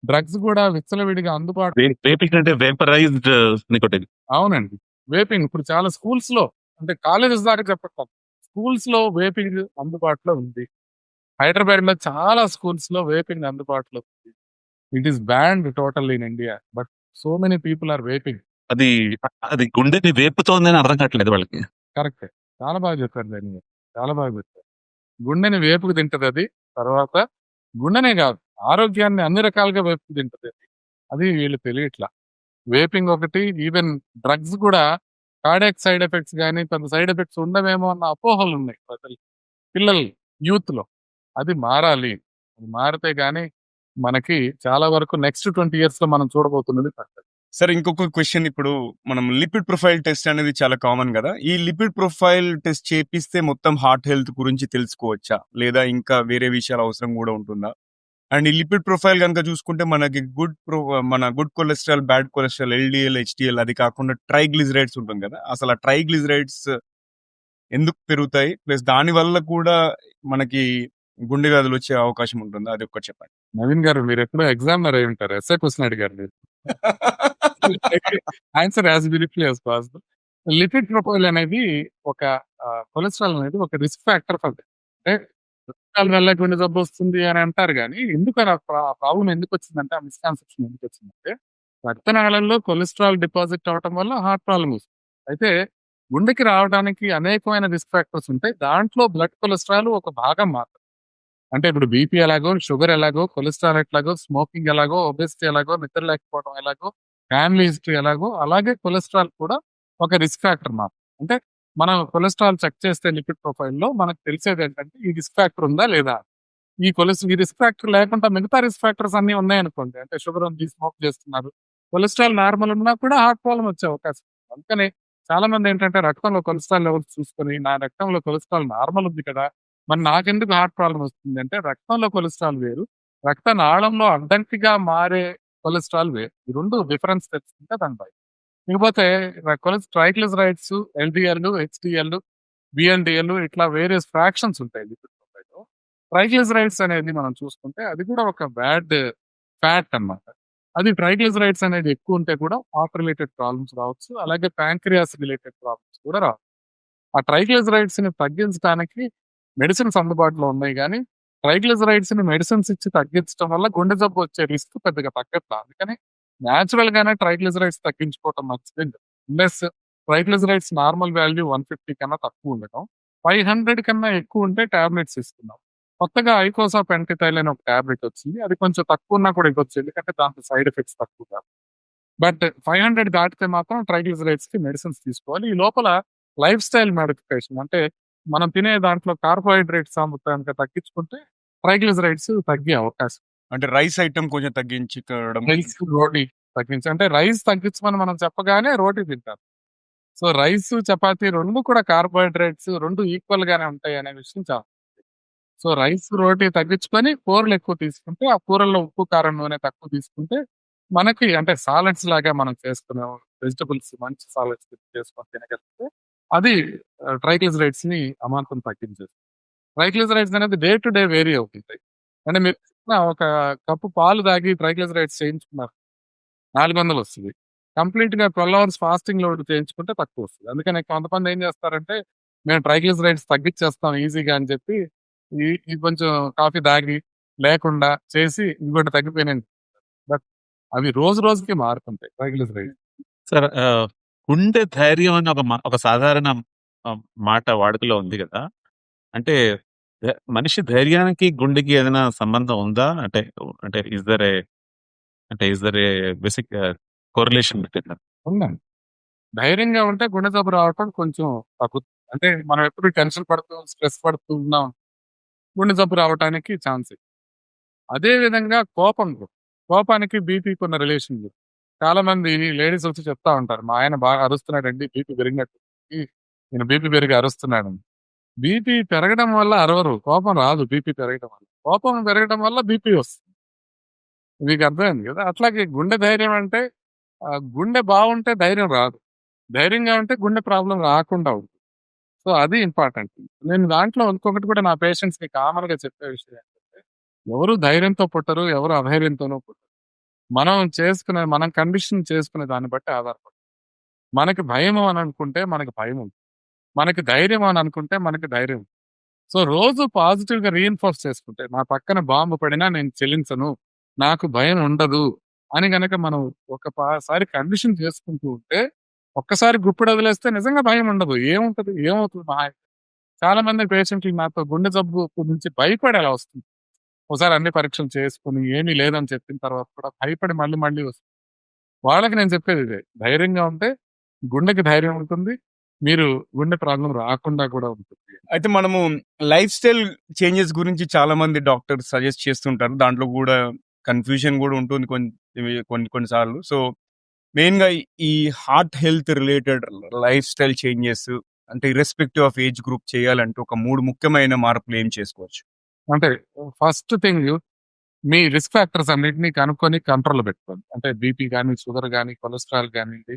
డ్రగ్స్ కూడా విచ్చలవిడిగా అందుబాటులో. వేపింగ్ అంటే వేపరైజ్డ్ నికోటిన్. అవునండి. వేపింగ్ ఇప్పుడు చాలా స్కూల్స్‌లో, అంటే కాలేజెస్ దాకా చెప్పట్లేదు. స్కూల్స్‌లో వేపింగ్ అందుబాటులో ఉంది. హైదరాబాద్‌లో చాలా స్కూల్స్‌లో వేపింగ్ అందుబాటులో ఉంది. It is banned totally in India. But so many people are vaping. అది అది గుండెని వేపుతోందని అర్థం కావట్లేదు వాళ్ళకి. కరెక్టే. చాలా బాగా చెప్పారు దాన్ని మీరు. చాలా బాగా చెప్పారు. గుండెని వేపుకు తింటదది. తర్వాత గుండెనే కాదు, ఆరోగ్యాన్ని అన్ని రకాలుగా వేపుకు తింటదది. అది వీళ్ళు తెలియట్లా. వేపింగ్ ఒకటి, ఈవెన్ డ్రగ్స్ కూడా కార్డియాక్ సైడ్ ఎఫెక్ట్స్ గానీ, పెద్ద సైడ్ ఎఫెక్ట్స్ ఉండవేమో అన్న అపోహలున్నాయి పిల్లలు, యూత్‌లో. అది మారాలి. అది మారితే గానీ మనకి చాలా వరకు నెక్స్ట్ 20 years లో మనం చూడబోతున్నది తగ్గదు. సరే, ఇంకొక క్వెషన్. ఇప్పుడు మనం లిపిడ్ ప్రొఫైల్ టెస్ట్ అనేది చాలా కామన్ కదా. ఈ లిపిడ్ ప్రొఫైల్ టెస్ట్ చేపిస్తే మొత్తం హార్ట్ హెల్త్ గురించి తెలుసుకోవచ్చా, లేదా ఇంకా వేరే విషయాల అవసరం కూడా ఉంటుందా? అండ్ ఈ లిపిడ్ ప్రొఫైల్ కనుక చూసుకుంటే మనకి మన good cholesterol, bad cholesterol, LDL, HDL, అది కాకుండా ట్రైగ్లిజరైడ్స్ ఉంటుంది కదా. అసలు ఆ ట్రైగ్లిజరైడ్స్ ఎందుకు పెరుగుతాయి? ప్లస్ దాని వల్ల కూడా మనకి గుండె వ్యాధులు వచ్చే అవకాశం ఉంటుందా? అది ఒక్కటి చెప్పండి. నవీన్ గారు మీరు ఎప్పుడో ఎగ్జామినర్ అయి ఉంటారు. ఎస్ఏ క్వెషన్ అడిగారు మీరు. Answer as briefly as possible. Lipid profile అనేది ఒక కొలెస్ట్రాల్ అనేది ఒక రిస్క్ ఫ్యాక్టర్ ఫర్ అంటే కొలెస్ట్రాల్ వల్ల గుండె జబ్బు వస్తుంది అని అంటారు కానీ ఎందుకు ప్రాబ్లం ఎందుకు వచ్చిందంటే ఆ మిస్కాన్సెప్షన్ ఎందుకు వచ్చిందంటే రక్తనాళాల్లో కొలెస్ట్రాల్ డిపాజిట్ అవడం వల్ల హార్ట్ ప్రాబ్లం వస్తుంది. అయితే గుండెకి రావడానికి అనేకమైన రిస్క్ ఫ్యాక్టర్స్ ఉంటాయి. దాంట్లో బ్లడ్ కొలెస్ట్రాల్ ఒక భాగం మాత్రం. అంటే ఇప్పుడు బీపీ ఎలాగో, షుగర్ ఎలాగో, కొలెస్ట్రాల్ ఎట్లాగో, స్మోకింగ్ ఎలాగో, ఒబెసిటీ ఎలాగో, నిద్ర లేకపోవడం ఎలాగో, ఫ్యామిలీ హిస్టరీ ఎలాగో, అలాగే కొలెస్ట్రాల్ కూడా ఒక రిస్క్ ఫ్యాక్టర్ మాత్రం. అంటే మనం కొలెస్ట్రాల్ చెక్ చేస్తే లిపిడ్ ప్రొఫైల్‌లో మనకు తెలిసేది ఏంటంటే ఈ రిస్క్ ఫ్యాక్టర్ ఉందా లేదా? ఈ రిస్క్ ఫ్యాక్టర్ లేకుండా మిగతా రిస్క్ ఫ్యాక్టర్స్ అన్నీ ఉన్నాయనుకోండి. అంటే షుగర్ ఉంది, స్మోక్ చేస్తున్నారు. కొలెస్ట్రాల్ నార్మల్ ఉన్నా కూడా హార్ట్ ప్రాబ్లమ్ వచ్చే అవకాశం ఉంది. అందుకని చాలా మంది ఏంటంటే రక్తంలో కొలెస్ట్రాల్ లెవెల్స్ చూసుకొని నా రక్తంలో కొలెస్ట్రాల్ నార్మల్ ఉంది కదా! మరి నాకెందుకు హార్ట్ ప్రాబ్లమ్ వస్తుంది అంటే రక్తంలో కొలెస్ట్రాల్ వేరు. రక్త నాళంలో అడ్డంకిగా మారే కొలెస్ట్రాల్ వేరు. ఈ 2 డిఫరెన్స్ తెలుసుకుంటే దాని బై. ఇకపోతే ట్రైగ్లిసరైడ్స్, ఎల్‌డిఎల్, హెచ్‌డిఎల్, వీఎల్‌డిఎల్ ఇట్లా వేరియస్ ఫ్రాక్షన్స్ ఉంటాయి లిపిడ్ ప్రొఫైల్‌లో. ట్రైగ్లిసరైడ్స్ అనేది మనం చూసుకుంటే అది కూడా ఒక బ్యాడ్ ఫ్యాట్ అన్నమాట. అది ట్రైగ్లిసరైడ్స్ అనేది ఎక్కువ ఉంటే కూడా హార్ట్ రిలేటెడ్ ప్రాబ్లమ్స్ రావచ్చు. అలాగే ప్యాంక్రియాస్ రిలేటెడ్ ప్రాబ్లమ్స్ కూడా రావచ్చు. ఆ ట్రైగ్లిసరైడ్స్‌ని తగ్గించడానికి మెడిసిన్స్ అందుబాటులో ఉన్నాయి గానీ, ట్రైగ్లిసరైడ్స్‌ని మెడిసిన్స్ ఇచ్చి తగ్గించడం వల్ల గుండె జబ్బు వచ్చే రిస్క్ పెద్దగా తగ్గట్లా. అందుకని నేచురల్‌గానే ట్రైగ్లిసరైడ్స్ తగ్గించుకోవటం మంచిది. అన్లెస్ ట్రైగ్లిసరైడ్స్ నార్మల్ వాల్యూ 150 కన్నా తక్కువ ఉండటం. 500 కన్నా ఎక్కువ ఉంటే టాబ్లెట్స్ ఇస్తున్నాం. కొత్తగా ఐకోసాపెంటిథైల్ అని ఒక టాబ్లెట్ వచ్చింది. అది కొంచెం తక్కువ ఉన్నా కూడా ఇవ్వచ్చు. ఎందుకంటే దాంట్లో సైడ్ ఎఫెక్ట్స్ తక్కువ కాదు. బట్ 500 దాటితే మాత్రం ట్రైగ్లిసరైడ్స్‌కి మెడిసిన్స్ తీసుకోవాలి. ఈ లోపల లైఫ్ స్టైల్ మోడిఫికేషన్ అంటే మనం తినే దాంట్లో కార్బోహైడ్రేట్స్ గనక తగ్గించుకుంటే ట్రైగ్లిసరైడ్స్ తగ్గే అవకాశం. అంటే రైస్ ఐటెమ్ కొంచెం తగ్గించుకోవడం. రైస్, రోటీ అంటే రైస్ తగ్గించమని మనం చెప్పగానే రోటీ తింటారు. సో రైస్, చపాతీ 2 కూడా కార్బోహైడ్రేట్స్ 2 ఈక్వల్ గానే ఉంటాయి అనే విషయం చాలా. సో రైస్, రోటీ తగ్గించుకొని కూరలు ఎక్కువ తీసుకుంటే, ఆ కూరల్లో ఉప్పు, కారం, నూనె తక్కువ తీసుకుంటే మనకి అంటే సాలడ్స్ లాగా మనం చేసుకునే వెజిటబుల్స్ మంచి సాలడ్స్ చేసుకొని తినగలిగితే అది ట్రైగ్లిసరైడ్స్‌ని అమాంతం తగ్గించేస్తుంది. ట్రైగ్లిసరైడ్స్ అనేది డే టు డే వేరీ అవుతుంటాయి. అంటే మీరు ఒక కప్పు పాలు తాగి ట్రైగ్లిసరైడ్స్ చేయించుకున్నారు. 400 వస్తది. కంప్లీట్‌గా 12 అవర్స్ ఫాస్టింగ్‌లో ఉండి చేయించుకుంటే తక్కువొస్తది. అందుకని కొంతమంది ఏం చేస్తారంటే, మేము ట్రైగ్లిసరైడ్స్ తగ్గిచ్చేస్తాం ఈజీగా అని చెప్పి, ఈ కొంచెం కాఫీ తాగి, లేకుండా చేసి ఇంకోటి తగ్గిపోయినాయి. బట్ అవి రోజు రోజుకి మారుతుంటాయి ట్రైగ్లిసరైడ్స్. సార్ గుండె ధైర్యం అని ఒక సాధారణ మాట వాడుకలో ఉంది గదా! అంటే మనిషి ధైర్యానికి, గుండెకి ఏదైనా సంబంధం ఉందా? అంటే అంటే is there a basic correlation between them? ఉందండి. ధైర్యంగా ఉంటే గుండె జబ్బు రావటం కొంచెం తగ్గుతుంది. అంటే మనం ఎప్పుడు టెన్షన్ పడుతూ, స్ట్రెస్ పడుతూ ఉన్నాం. గుండె జబ్బు రావటానికి ఛాన్స్ ఎక్కువ. అదే విధంగా కోపానికి బీపీకి ఉన్న రిలేషన్ లేదు. చాలా మంది లేడీస్ వచ్చి చెప్తా ఉంటారు. మా ఆయన బాగా అరుస్తున్నాడండి. బీపీ పెరిగినట్టు. ఈయన బీపీ పెరిగి అరుస్తున్నాడని. బీపీ పెరగడం వల్ల అరవరు. కోపం రాదు బీపీ పెరగడం వల్ల. కోపం పెరగడం వల్ల బీపీ వస్తుంది. మీకు అర్థమైంది కదా! అట్లాగే గుండె ధైర్యం అంటే గుండె బావుంటే ధైర్యం రాదు. ధైర్యంగా ఉంటే గుండె ప్రాబ్లమ్ రాకుండా ఉంటుంది. సో, అది ఇంపార్టెంట్. నేను దాంట్లో ఇంకొకటి కూడా నా పేషెంట్స్‌కి కామన్‌గా చెప్పే విషయం ఏంటంటే, ఎవరు ధైర్యంతో పుట్టరు. ఎవరు అధైర్యంతోనూ పుట్టరు. మనం కండిషన్ చేసుకునే దాన్ని బట్టి ఆధారపడి. మనకి భయము అని అనుకుంటే మనకి భయం ఉంది. మనకి ధైర్యం అని అనుకుంటే మనకి ధైర్యం ఉంది. సో, రోజు పాజిటివ్‌గా రీఇన్ఫోర్స్ చేసుకుంటే, నా పక్కన బాంబు పడినా నేను చెలించను. నాకు భయం ఉండదు అని గనక మనం సారి కండిషన్ చేసుకుంటూ ఉంటే, ఒక్కసారి గుప్పెడు వదిలేస్తే నిజంగా భయం ఉండదు. ఏముంటది? ఏమవుతుంది మహా అయితే? చాలా మంది పేషెంట్‌లు నాతో గుండె జబ్బు గురించి భయపడి అలా వస్తుంది. ఒకసారి అన్ని పరీక్షలు చేసుకొని ఏమీ లేదని చెప్పిన తర్వాత కూడా భయపడి మళ్ళీ మళ్ళీ వస్తుంది. వాళ్ళకి నేను చెప్పేది ఇదే. ధైర్యంగా ఉంటే గుండెకి ధైర్యం ఉంటుంది. మీరు గుండె ప్రాబ్లమ్ రాకుండా కూడా ఉంటుంది. అయితే మనము లైఫ్ స్టైల్ చేంజెస్ గురించి చాలా మంది డాక్టర్స్ సజెస్ట్ చేస్తుంటారు. దాంట్లో కూడా కన్‌ఫ్యూజన్ కూడా ఉంటుంది కొన్ని సార్లు. సో, మెయిన్‌గా ఈ heart health related life style changes అంటే ఇర్రెస్పెక్టివ్ ఆఫ్ ఏజ్ గ్రూప్ చేయాలంటే ఒక 3 ముఖ్యమైన మార్పులు ఏం చేసుకోవచ్చు? అంటే ఫస్ట్ థింగ్ మీ రిస్క్ ఫ్యాక్టర్స్ అన్నిటిని కనుక్కొని కంట్రోల్‌లో పెట్టుకోండి. అంటే బీపీ గాని, షుగర్ గాని, కొలెస్ట్రాల్ గానియండి,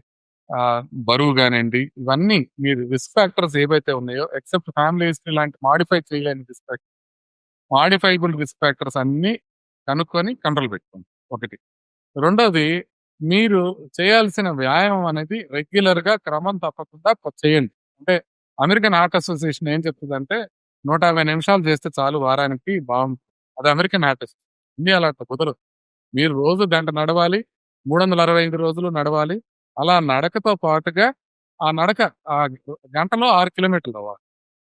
బరువు గానియండి, ఇవన్నీ మీరు రిస్క్ ఫ్యాక్టర్స్ ఏవైతే ఉన్నాయో ఎక్సెప్ట్ ఫ్యామిలీ హిస్టరీ లాంటి మాడిఫై చేయలేని మాడిఫైబుల్ రిస్క్ ఫ్యాక్టర్స్ అన్నీ కనుక్కొని కంట్రోల్ పెట్టుకోండి ఒకటి. రెండోది, మీరు చేయాల్సిన వ్యాయామం అనేది రెగ్యులర్‌గా క్రమం తప్పకుండా చేయండి. అంటే అమెరికన్ హార్ట్ అసోసియేషన్ ఏం చెప్తదంటే 150 నిమిషాలు చేస్తే చాలు వారానికి బావుంటుంది. అది అమెరికన్ హార్ట్ అసోసియేషన్. ఇండియాలో అట్లా కుదరదు. మీరు రోజు గంట నడవాలి. 365 రోజులు నడవాలి. అలా నడకతో పాటుగా ఆ నడక గంటలో 6 కిలోమీటర్లు అవ్వాలి.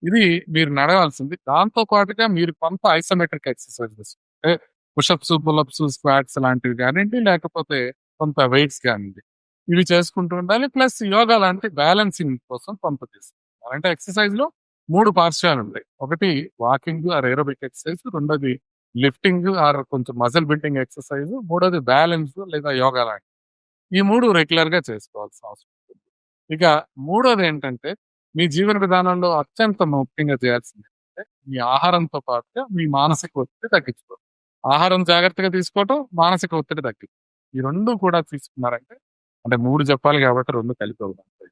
ఇది మీరు నడవాల్సింది. దాంతో పాటుగా మీరు కొంత ఐసోమెట్రిక్ ఎక్సర్‌సైజెస్ అంటే పుషప్స్, పుల్‌అప్స్, స్క్వాట్స్ లాంటివి గానియండి, లేకపోతే కొంత వెయిట్స్ గానియండి. ఇవి చేసుకుంటూ ఉండాలి. ప్లస్ యోగా లాంటి బ్యాలెన్సింగ్ కోసం కొంత చేసుకోవాలి. అంటే ఎక్సర్‌సైజ్‌లో 3 పార్శ్వాలుంటాయి. ఒకటి వాకింగ్ ఆర్ ఏరోబిక్ ఎక్సర్‌సైజ్, రెండోది లిఫ్టింగ్ ఆర్ కొంచెం మజిల్ బిల్డింగ్ ఎక్సర్‌సైజ్, మూడోది బ్యాలెన్స్ లేదా యోగా లాంటివి. ఈ 3 రెగ్యులర్‌గా చేసుకోవాల్సిన అవసరం ఉంది. ఇక మూడోదేంటంటే, మీ జీవన విధానంలో అత్యంత ముఖ్యంగా చేయాల్సింది ఏంటంటే, మీ ఆహారంతో పాటుగా మీ మానసిక ఒత్తిడి తగ్గించుకోవడం. ఆహారం జాగ్రత్తగా తీసుకోవటం, మానసిక ఒత్తిడి తగ్గించడం. ఈ 2 కూడా తీసుకున్నారంటే, అంటే 3 చెప్పాలి కాబట్టి 2 కలిపి అవుతాయి.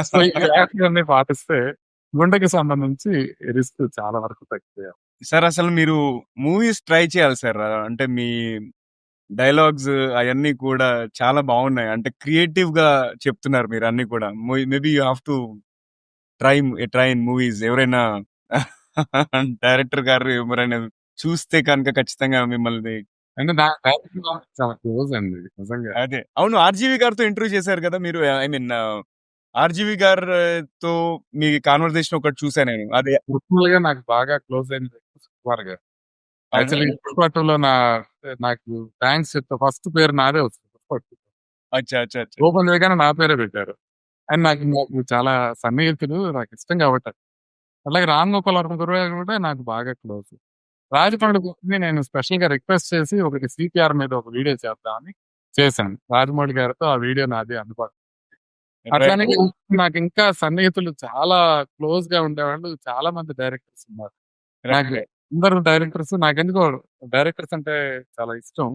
సో, ఈ జాగ్రత్తలన్నీ పాటిస్తే గుండెకి సంబంధించి రిస్క్ చాలా వరకు తగ్గిపోయాయి. సార్ అసలు మీరు మూవీస్ ట్రై చేయాలి సార్. అంటే మీ డైలాగ్స్ అయన్నీ కూడా చాలా బాగున్నాయి. అంటే క్రియేటివ్‌గా చెప్తున్నారు మీరు అన్నీ కూడా. Maybe you have to try in movies. ఎవరైనా డైరెక్టర్ గారు ఎవరైనా చూస్తే కనుక ఖచ్చితంగా మిమ్మల్ని అంటే నా డైరెక్టర్ నాకు చాలా క్లోజ్ అండి నిజంగా. అదే. అవును. 'ఆర్‌జీవి' గారితో ఇంటర్వ్యూ చేశారు కదా! మీరు ఐ మీన్ 'ఆర్‌జీవి' గారితో మీ కన్వర్జేషన్ ఒకటి చూసా నేను. అదే పర్సనల్‌గా నాకు బాగా క్లోజ్ అయిన వ్యక్తి సుకుమార్ గారు. యాక్చువల్లీ అవునా? పుష్ప 2లో నాకు థాంక్స్ చెప్తే ఫస్ట్ పేరు నాదే వచ్చింది పుష్ప 2. అచ్చా! అచ్చా! అచ్చా! ఓపెన్ చేయగానే నా పేరే పెట్టారు. అండ్ నాకు నాకు చాలా సన్నిహితుడు. నాకిష్టం కాబట్టి. అలాగే రామ్ గోపాల్ వర్మ గారు కూడా నాకు బాగా క్లోజ్. రాజమౌళి గారిని నేను స్పెషల్‌గా రిక్వెస్ట్ చేసి ఒకటి సీపీఆర్ మీద ఒక వీడియో చేద్దామని చేశాను. రాజమౌళి గారితో ఆ వీడియో నాది అందుబాటులో. అట్లానే నాకింకా సన్నిహితులు చాలా క్లోజ్‌గా ఉండేవాళ్ళు చాలా మంది డైరెక్టర్స్ ఉన్నారు. నాకు అందరు డైరెక్టర్స్ నాకెందుకో డైరెక్టర్స్ అంటే చాలా ఇష్టం.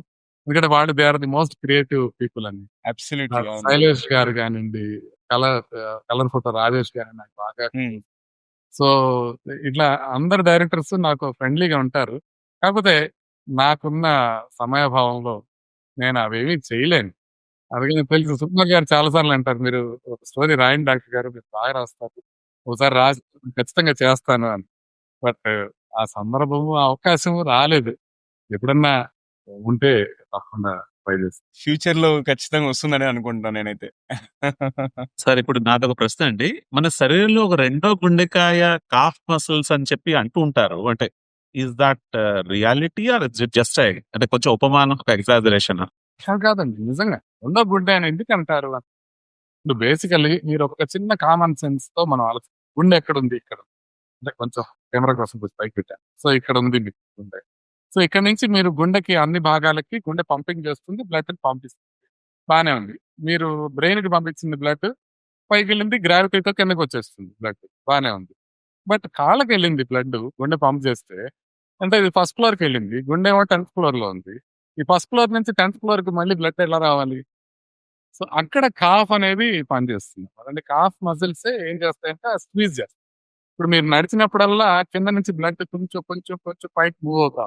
ఎందుకంటే వాళ్ళు they are the most creative people అని. అబ్సల్యూట్‌లీ. అవును. శైలేష్ గారు గానియండి, కలర్ ఫోటో రాజేష్ గారు నాకు బాగా హ్మ్. సో, ఇట్లా అందరు డైరెక్టర్స్ నాకు ఫ్రెండ్లీగా ఉంటారు. కాకపోతే నాకున్న సమయాభావంలో నేను అవేమీ చేయలేను. అందుకని తెలుసు సుకుమార్ గారు చాలా సార్లు అంటారు, "మీరు ఒక స్టోరీ రాయండి డాక్టర్ గారు. మీరు బాగా రాస్తారు. ఒకసారి రాసి ఖచ్చితంగా చేస్తాను" అని. బట్ ఆ సందర్భము, ఆ అవకాశము రాలేదు. ఎప్పుడన్నా ఉంటే తప్పకుండా ట్రై చేస్తా. ఫ్యూచర్‌లో ఖచ్చితంగా వస్తుందని అనుకుంటున్నాను నేనైతే. సార్ ఇప్పుడు నాదొక ప్రశ్న అండి. మన శరీరంలో ఒక రెండో గుండెకాయ కాఫ్ మసిల్స్ అని చెప్పి అంటూ ఉంటారు. అంటే is that reality are it's just అంటే కొంచెం ఉపమానం, ఎగ్జాజరేషనా? కాదండి నిజంగా. రెండో గుండె అని ఎందుకంటారు? ఇప్పుడు బేసికల్లీ మీరు ఒక చిన్న కామన్ సెన్స్‌తో మనం గుండె ఎక్కడుంది? ఇక్కడ. అంటే కొంచెం కెమెరా కోసం కొంచెం పైకి పెట్టాను. సో, ఇక్కడ ఉంది మీ గుండె. సో, ఇక్కడ నుంచి మీరు గుండెకి అన్ని భాగాలకి గుండె పంపింగ్ చేస్తుంది. బ్లడ్‌ని పంపిస్తుంది. బానే ఉంది. మీరు బ్రెయిన్‌కి పంపించింది బ్లడ్ పైకెళ్ళింది గ్రావిటీతో కిందకొచ్చేస్తుంది బ్లడ్. బానే ఉంది. బట్ కాళ్ళకెళ్ళింది బ్లడ్ గుండె పంప్ చేస్తే అంటే ఇది ఫస్ట్ ఫ్లోర్‌కెళ్ళింది. గుండె ఏమో 10థ్ ఫ్లోర్‌లో ఉంది. ఈ ఫస్ట్ ఫ్లోర్ నుంచి 10థ్ ఫ్లోర్‌కి మళ్ళీ బ్లడ్ ఎలా రావాలి? సో, అక్కడ కాఫ్ అనేది పనిచేస్తుంది. అంటే కాఫ్ మజిల్సే ఏం చేస్తాయంటే స్క్వీజ్ చేస్తాయి. ఇప్పుడు మీరు నడిచినప్పుడల్లా కింద నుంచి బ్లడ్ కొంచెం, కొంచెం, కొంచెం పైకి మూవ్ అవుతా.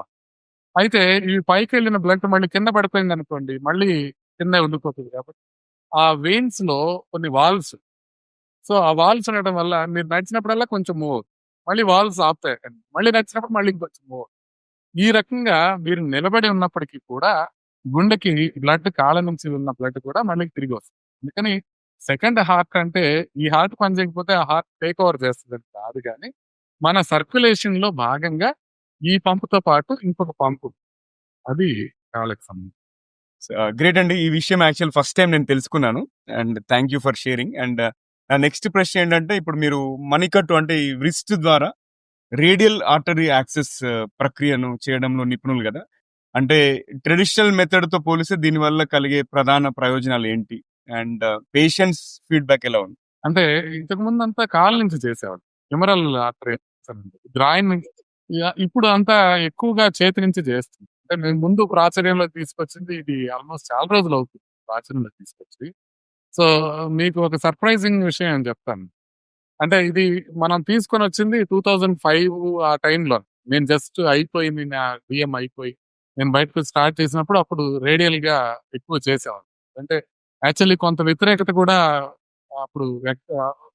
అయితే ఈ పైకెళ్ళిన బ్లడ్ మళ్ళీ కింద పడిపోయిందనుకోండి, మళ్ళీ కిందే ఉండిపోతుంది కాబట్టి, ఆ వెయిన్స్‌లో కొన్ని వాల్వ్స్. సో, ఆ వాల్వ్స్ ఉండడం వల్ల మీరు నడిచినప్పుడల్లా కొంచెం మూవ్ అవుతుంది. మళ్ళీ వాల్వ్స్ ఆపుతాయి. మళ్ళీ నడిచినప్పుడు మళ్ళీ ఇంకొంచెం మూవ్ అవుతుంది. ఈ రకంగా మీరు నిలబడి ఉన్నప్పటికీ కూడా గుండెకి బ్లడ్ కాళ్ళ నుంచి ఉన్న బ్లడ్ కూడా మళ్ళీ తిరిగి వస్తుంది. అందుకని సెకండ్ హార్ట్ అంటే ఈ హార్ట్ పని చేయకపోతే ఆ హార్ట్ టేక్ ఓవర్ చేస్తదని కాదు గానీ, మన సర్క్యులేషన్‌లో భాగంగా ఈ పంప్‌తో పాటు ఇంకొక పంపు. అది కాళ్ళకి సంబంధించి. గ్రేట్ అండి. ఈ విషయం యాక్చువల్ ఫస్ట్ టైమ్ నేను తెలుసుకున్నాను. And thank you for sharing. And నా నెక్స్ట్ ప్రశ్న ఏంటంటే ఇప్పుడు మీరు మణికట్టు అంటే ఈ వ్రిస్ట్ ద్వారా రేడియల్ ఆర్టరీ యాక్సెస్ ప్రక్రియను చేయడంలో నిపుణులు గదా! అంటే ట్రెడిషనల్ మెథడ్‌తో పోలిస్తే దీనివల్ల కలిగే ప్రధాన ప్రయోజనాలు ఏంటి? అండ్ పేషెంట్స్ ఫీడ్‌బ్యాక్ ఎలా ఉంది? అంటే ఇంతకు ముందంతా కాళ్ళ నుంచి చేసేవాళ్ళు. ఫెమరల్ ఆర్టరీ గ్రాయిన్ నుంచి ఇప్పుడు అంతా ఎక్కువగా చేతి నుంచి చేస్తుంది. అంటే మేము ముందు ప్రాచుర్యంలోకి తీసుకొచ్చింది ఇది ఆల్మోస్ట్ చాలా రోజులవుతుంది ప్రాచుర్యంలోకి తీసుకొచ్చి. సో, సో, మీకు ఒక సర్ప్రైజింగ్ విషయం అని చెప్తాను. అంటే ఇది మనం తీసుకొనొచ్చింది 2005 ఆ టైంలో. నేను జస్ట్ అయిపోయింది నా బీఎం అయిపోయి, నేను బయటకు స్టార్ట్ చేసినప్పుడు అప్పుడు రేడియల్‌గా ఎక్కువ చేసేవాళ్ళం. అంటే యాక్చువల్లీ కొంత వ్యతిరేకత కూడా అప్పుడు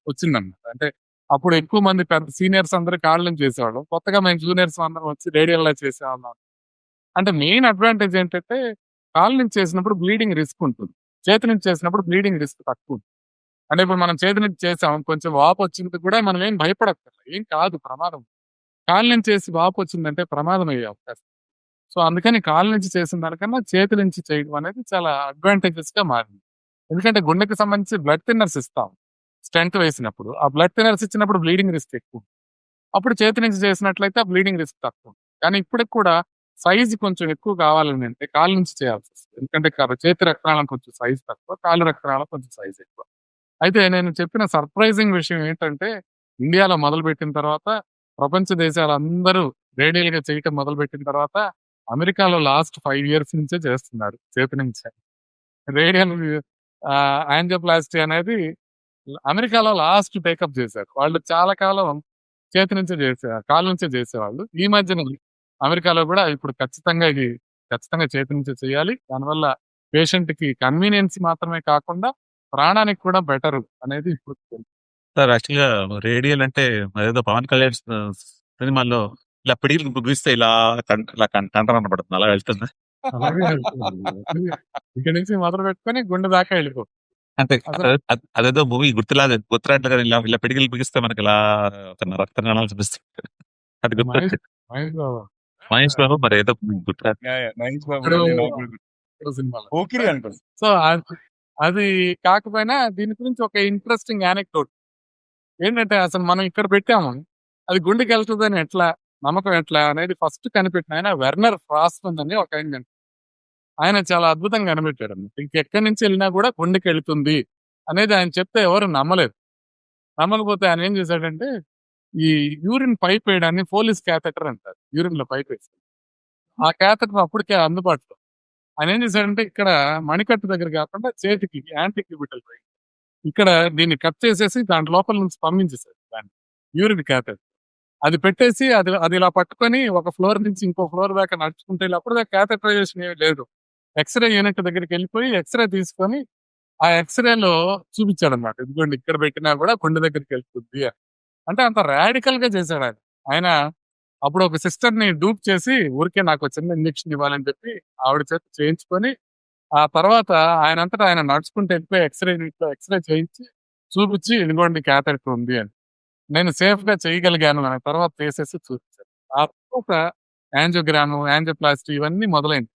వచ్చిందన్నమాట. అంటే అప్పుడు ఎక్కువ మంది పెద్ద సీనియర్స్ అందరూ కాళ్ళ నుంచి చేసేవాళ్ళం. కొత్తగా మేము జూనియర్స్ అందరం వచ్చి రేడియల్‌లా చేసేవాళ్ళం. అంటే మెయిన్ అడ్వాంటేజ్ ఏంటంటే కాళ్ళ నుంచి చేసినప్పుడు బ్లీడింగ్ రిస్క్ ఉంటుంది. చేతి నుంచి చేసినప్పుడు బ్లీడింగ్ రిస్క్ తక్కువ. అంటే ఇప్పుడు మనం చేతి నుంచి చేసాం. కొంచెం వాపొచ్చింది కూడా మనం ఏం భయపడక్కర్లే. ఏం కాదు ప్రమాదం. కాలు నుంచి చేసి వాపొచ్చిందంటే ప్రమాదం అయ్యే అవకాశం. సో, అందుకని కాలు నుంచి చేసిన దానికన్నా చేతి నుంచి చేయడం అనేది చాలా అడ్వాంటేజెస్‌గా మారింది. ఎందుకంటే గుండెకి సంబంధించి బ్లడ్ థిన్నర్స్ ఇస్తాం. స్టంట్ వేసినప్పుడు. ఆ బ్లడ్ థిన్నర్స్ ఇచ్చినప్పుడు బ్లీడింగ్ రిస్క్ ఎక్కువ. అప్పుడు చేతి నుంచి చేసినట్లయితే ఆ బ్లీడింగ్ రిస్క్ తక్కువ. కానీ ఇప్పటికి కూడా సైజ్ కొంచెం ఎక్కువ కావాలని అంటే కాలు నుంచి చేయాల్సొస్తది. ఎందుకంటే చేతి రక్తనాళం కొంచెం సైజ్ తక్కువ. కాళ్ళు రక్తనాళం కొంచెం సైజ్ ఎక్కువ. అయితే నేను చెప్పిన సర్ప్రైజింగ్ విషయం ఏంటంటే, ఇండియాలో మొదలుపెట్టిన తర్వాత, ప్రపంచ దేశాలందరూ రేడియల్‌గా చేయటం మొదలుపెట్టిన తర్వాత, అమెరికాలో లాస్ట్ 5 ఇయర్స్ నుంచే చేస్తున్నారు చేతి నుంచే. రేడియల్ యాంజియోప్లాస్టీ అనేది అమెరికాలో లాస్ట్ టేకప్ చేశారు. వాళ్ళు చాలా కాలం చేతి నుంచే చేసేవారు. కాళ్ళ నుంచే చేసేవాళ్ళు. ఈ మధ్యన అమెరికాలో కూడా ఇప్పుడు ఖచ్చితంగా చేతి నుంచే చేయాలి. దానివల్ల పేషెంట్‌కి కన్వీనియన్స్ మాత్రమే కాకుండా ప్రాణానికి కూడా బెటరు అనేది ఇప్పుడు తెలుసు. సార్ యాక్చువల్‌గా రేడియల్ అంటే అదేదో 'పవన్ కళ్యాణ్' సినిమాలో ఇలా పిడికిలి బిగిస్తే ఇలా కంఠం కనపడుతుంది. అలా వెళ్తుందా? అలాగే వెళ్తుంది. ఇక్కడి నుంచి మొదలు పెట్టుకొని గుండె దాకా వెళ్ళిపోతుంది. అంటే అసలు అదేదో మూవీ గుర్తురాట్లేదు ఇలా ఇలా పిడికిలి బిగిస్తే మనకి ఇలా రక్తనాళాలు చూపిస్తుంది. అది మహేష్ గుర్తొచ్చింది. మహేష్ బాబు. మహేష్ బాబు మరి ఏదో గుర్తురాదు. మహేష్ బాబు ఇప్పుడు నాకు కూడా గుర్తు. ఇప్పుడు సినిమాలో. పోకిరి అనుకోండి. సో, అది కాకపోయినా దీని గురించి ఒక ఇంట్రెస్టింగ్ యానెక్డోట్. ఏంటంటే అసలు మనం ఇక్కడ పెట్టాము. అది గుండెకెళ్తదని ఎట్లా? నమ్మకం ఎట్లా? అనేది ఫస్ట్ కనిపెట్టిన ఆయన వెర్నర్ ఫ్రాస్మన్ అని ఒకాయన. ఆయన చాలా అద్భుతంగా కనిపెట్టాడన్నమాట. ఇంకెక్కడి నుంచి వెళ్ళినా కూడా గుండెకెళ్తుంది అనేది ఆయన చెప్తే ఎవరు నమ్మలేదు. నమ్మకపోతే ఆయన ఏం చేశాడంటే, ఈ యూరిన్ పైప్ వేయడాన్ని ఫోలిస్ క్యాథెటర్ అంటారు. యూరిన్‌లో పైప్ వేస్తారు. ఆ క్యాథెటర్ అప్పటికే అందుబాటులో. ఆయన ఏం చేశాడంటే ఇక్కడ మణికట్టు దగ్గర కాకుండా చేతికి యాంటీ క్యూబిటల్ పై ఇక్కడ దీన్ని కట్ చేసేసి దాంట్ లోపల నుంచి పంపించేసాడు దాన్ని. Urine catheter. అది పెట్టేసి అది అది ఇలా పట్టుకొని ఒక ఫ్లోర్ నుంచి ఇంకో ఫ్లోర్ దాకా నడుచుకుంటూ వెళ్ళి అప్పటిదాకా క్యాథెటరైజేషన్ ఏమీ లేదు. ఎక్స్‌రే యూనిట్ దగ్గరికి వెళ్ళిపోయి ఎక్స్‌రే తీసుకొని ఆ ఎక్స్‌రేలో చూపించాడన్నమాట. ఇదిగోండి ఇక్కడ పెట్టినా కూడా గుండె దగ్గరికి వెళ్తుంది అని. అంటే అంత రాడికల్‌గా చేశాడు ఆయన. ఆయన అప్పుడు ఒక సిస్టర్‌ని డూప్ చేసి ఊరికే నాకు చిన్న ఇంజెక్షన్ ఇవ్వాలని చెప్పి ఆవిడ చేత చేయించుకొని, ఆ తర్వాత ఆయనంతట ఆయన నడుచుకుంటూ వెళ్ళిపోయి ఎక్స్‌రే యూనిట్‌లో ఎక్స్‌రే చేయించి చూపించి ఇదిగోండి క్యాథెటర్ ఉంది అని. నేను సేఫ్‌గా చేయగలిగాను అని తర్వాత చేసేసి చూపించారు. ఆ తర్వాత యాంజియోగ్రామ్, యాంజియోప్లాస్టీ ఇవన్నీ మొదలైంది.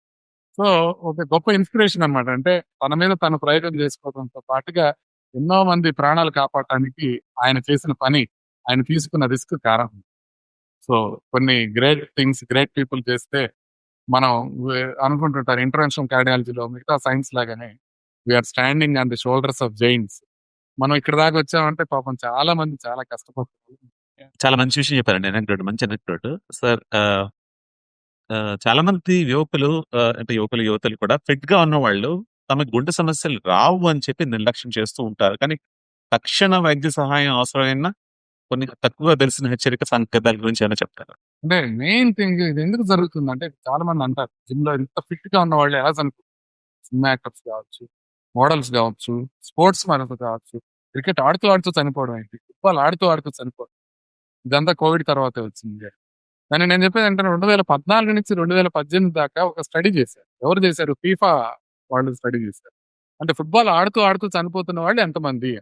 సో, ఒక గొప్ప ఇన్స్పిరేషన్ అన్నమాట. అంటే తన మీద తను ప్రయోగం చేసుకోవడంతో పాటుగా ఎన్నో మంది ప్రాణాలు కాపాడటానికి ఆయన చేసిన పని, ఆయన తీసుకున్న రిస్క్ కారణం. సో, కొన్ని గ్రేట్ థింగ్స్, గ్రేట్ పీపుల్ చేస్తే మనం అనుకుంటుంటారు ఇంటర్వెన్షనల్ కార్డియాలజీలో మిగతా సైన్స్ లాగానే we are standing on the shoulders of giants. మనం ఇక్కడ దాకా వచ్చామంటే పాపం చాలా మంది చాలా కష్టపడుతున్నారు. చాలా మంచి విషయం చెప్పారండి. అనెక్డోట్ మంచి అనెక్డోట్. సార్ చాలా మంది యువకులు అంటే యువతలు కూడా ఫిట్‌గా ఉన్నవాళ్ళు తమకు గుండె సమస్యలు రావు అని చెప్పి నిర్లక్ష్యం చేస్తూ ఉంటారు. కానీ తక్షణ వైద్య సహాయం అవసరమైన కొన్ని తక్కువగా తెలిసిన హెచ్చరిక సంకేతాల గురించి ఏమైనా చెప్తారా? అంటే మెయిన్ థింగ్ ఇది ఎందుకు జరుగుతుందంటే చాలా మంది అంటారు జిమ్‌లో ఇంత ఫిట్‌గా ఉన్న వాళ్ళు ఎలా చనిపోతారు? సినిమా యాక్టర్స్ కావచ్చు, మోడల్స్ కావచ్చు, స్పోర్ట్స్ మ్యాన్స్ కావచ్చు, క్రికెట్ ఆడుతూ ఆడుతూ చనిపోవడం ఏంటి? ఫుట్బాల్ ఆడుతూ ఆడుతూ చనిపోవడం. ఇదంతా కోవిడ్ తర్వాతే వచ్చింది. కానీ నేను చెప్పేది ఏంటంటే 2014 నుంచి 2018 దాకా ఒక స్టడీ చేశారు. ఎవరు చేశారు? ఫీఫా వాళ్ళు స్టడీ చేశారు. అంటే ఫుట్బాల్ ఆడుతూ ఆడుతూ చనిపోతున్న వాళ్ళు ఎంతమంది?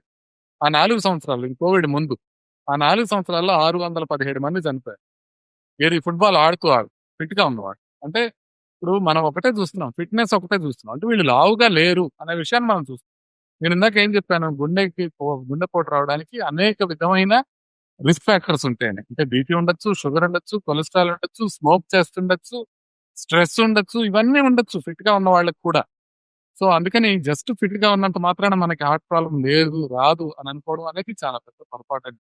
ఆ 4 సంవత్సరాలు కోవిడ్ ముందు. ఆ 4 సంవత్సరాల్లో 617 మంది చనిపోయారు. ఏది ఫుట్బాల్ ఆడుతూ ఫిట్‌గా ఉన్నవాళ్ళు. అంటే ఇప్పుడు మనం ఒకటే చూస్తున్నాం. ఫిట్‌నెస్ ఒకటే చూస్తున్నాం. అంటే వీళ్ళు లావుగా లేరు అనే విషయాన్ని మనం చూస్తున్నాం. నేను ఇందాక ఏం చెప్పాను? గుండెపోటు రావడానికి అనేక విధమైన రిస్క్ ఫ్యాక్టర్స్ ఉంటాయని. అంటే బీపీ ఉండొచ్చు, షుగర్ ఉండొచ్చు, కొలెస్ట్రాల్ ఉండొచ్చు, స్మోక్ చేస్తుండొచ్చు, స్ట్రెస్ ఉండొచ్చు, ఇవన్నీ ఉండొచ్చు ఫిట్‌గా ఉన్న వాళ్ళకి కూడా. సో, అందుకని జస్ట్ ఫిట్‌గా ఉన్నంత మాత్రాన మనకి హార్ట్ ప్రాబ్లమ్ లేదు, రాదు అని అనుకోవడం అనేది చాలా పెద్ద పొరపాటండి.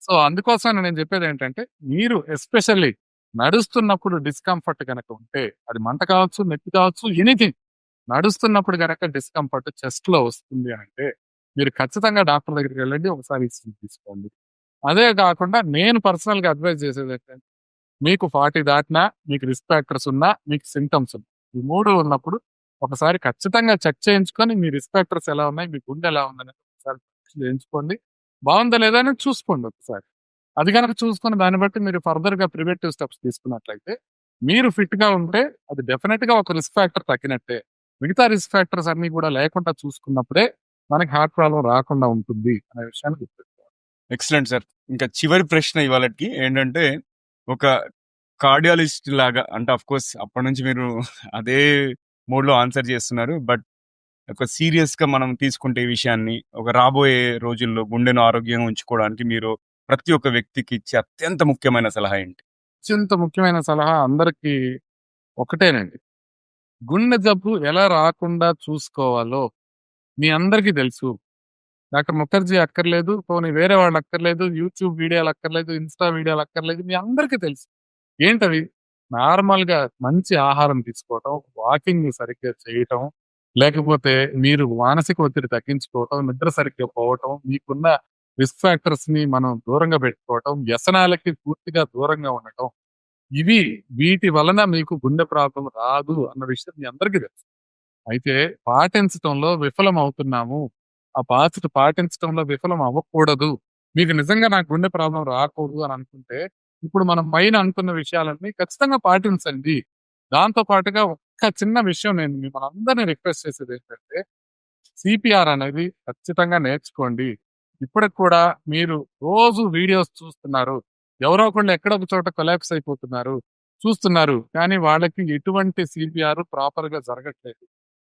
సో, అందుకోసం నేను చెప్పేదేంటంటే, మీరు ఎస్పెషల్లీ నడుస్తున్నప్పుడు డిస్కంఫర్ట్ గనక ఉంటే, అది మంట కావచ్చు, నొప్పి కావచ్చు, ఎనీథింగ్. నడుస్తున్నప్పుడు గనక డిస్కంఫర్ట్ చెస్ట్‌లో వస్తుంది అంటే, మీరు ఖచ్చితంగా డాక్టర్ దగ్గరికి వెళ్ళండి. ఒకసారి ఈసీజీ తీసుకోండి. అదే కాకుండా నేను పర్సనల్‌గా అడ్వైస్ చేసేదేంటంటే, మీకు 40 దాటినా, మీకు రిస్క్ ఫ్యాక్టర్స్ ఉన్నా, మీకు సింప్టమ్స్ ఉన్నా, ఈ 3 ఉన్నప్పుడు ఒకసారి ఖచ్చితంగా చెక్ చేయించుకొని, మీ రిస్క్ ఫ్యాక్టర్స్ ఎలా ఉన్నాయి, మీ గుండె ఎలా ఉందనేది ఒకసారి పరీక్ష చేయించుకోండి. బావుందా లేదా అనేది చూసుకోండి ఒకసారి. అది గనక చూసుకొని దాన్ని బట్టి మీరు ఫర్దర్‌గా ప్రివెంటివ్ స్టెప్స్ తీసుకున్నట్లయితే, మీరు ఫిట్‌గా ఉంటే అది డెఫినిట్‌గా ఒక రిస్క్ ఫ్యాక్టర్ తగ్గినట్టే. మిగతా రిస్క్ ఫ్యాక్టర్స్ అన్నీ కూడా లేకుండా చూసుకున్నప్పుడే మనకి హార్ట్ ప్రాబ్లమ్ రాకుండా ఉంటుంది అనే విషయాన్ని గుర్తుపెట్టుకోవాలి. Excellent sir. ఇంకా చివరి ప్రశ్న ఇవాళకి ఏంటంటే, ఒక కార్డియాలజిస్ట్ లాగా అంటే ఆఫ్‌కోర్స్ అప్పటి నుంచి మీరు అదే మోడ్‌లో ఆన్సర్ చేస్తున్నారు. బట్ ఒక సీరియస్‌గా మనం తీసుకుంటే ఈ విషయాన్ని, ఒక రాబోయే రోజుల్లో గుండెను ఆరోగ్యంగా ఉంచుకోవడానికి మీరు ప్రతి ఒక్క వ్యక్తికి ఇచ్చే అత్యంత ముఖ్యమైన సలహా ఏంటి? అత్యంత ముఖ్యమైన సలహా అందరికీ ఒకటేనండి. గుండె జబ్బు ఎలా రాకుండా చూసుకోవాలో మీ అందరికీ తెలుసు. డాక్టర్ ముఖర్జీ అక్కర్లేదు, పోనీ వేరే వాళ్ళు అక్కర్లేదు, యూట్యూబ్ వీడియోలు అక్కర్లేదు, ఇన్‌స్టా వీడియోలు అక్కర్లేదు. మీ అందరికీ తెలుసు. ఏంటవి? నార్మల్‌గా మంచి ఆహారం తీసుకోవటం, వాకింగ్ సరిగ్గా చేయటం, లేకపోతే మీరు మానసిక ఒత్తిడి తగ్గించుకోవటం, నిద్ర సరిగ్గా పోవటం, మీకున్న రిస్క్ ఫ్యాక్టర్స్‌ని మనం దూరంగా పెట్టుకోవటం, వ్యసనాలకి పూర్తిగా దూరంగా ఉండటం. ఇవి వీటి వలన మీకు గుండె ప్రాబ్లమ్ రాదు అన్న విషయం మీ అందరికీ తెలుసు. అయితే పాటించటంలో విఫలం అవుతున్నాము. ఆ పాటించటంలో విఫలం అవ్వకూడదు. మీకు నిజంగా నాకు గుండె ప్రాబ్లమ్ రాకూడదు అని అనుకుంటే, ఇప్పుడు మనం పైన అనుకున్న విషయాలన్నీ ఖచ్చితంగా పాటించండి. దాంతో పాటుగా ఒక్క చిన్న విషయం నేను మిమ్మల్ని అందరిని రిక్వెస్ట్ చేసేది ఏంటంటే, సిపిఆర్ అనేది ఖచ్చితంగా నేర్చుకోండి. ఇప్పటికి కూడా మీరు రోజు వీడియోస్ చూస్తున్నారు. ఎవరో ఒకళ్ళు ఎక్కడో ఒక చోట కొలాప్స్ అయిపోతున్నారు. చూస్తున్నారు. కానీ వాళ్ళకి ఎటువంటి సిపిఆర్ ప్రాపర్‌గా జరగట్లేదు.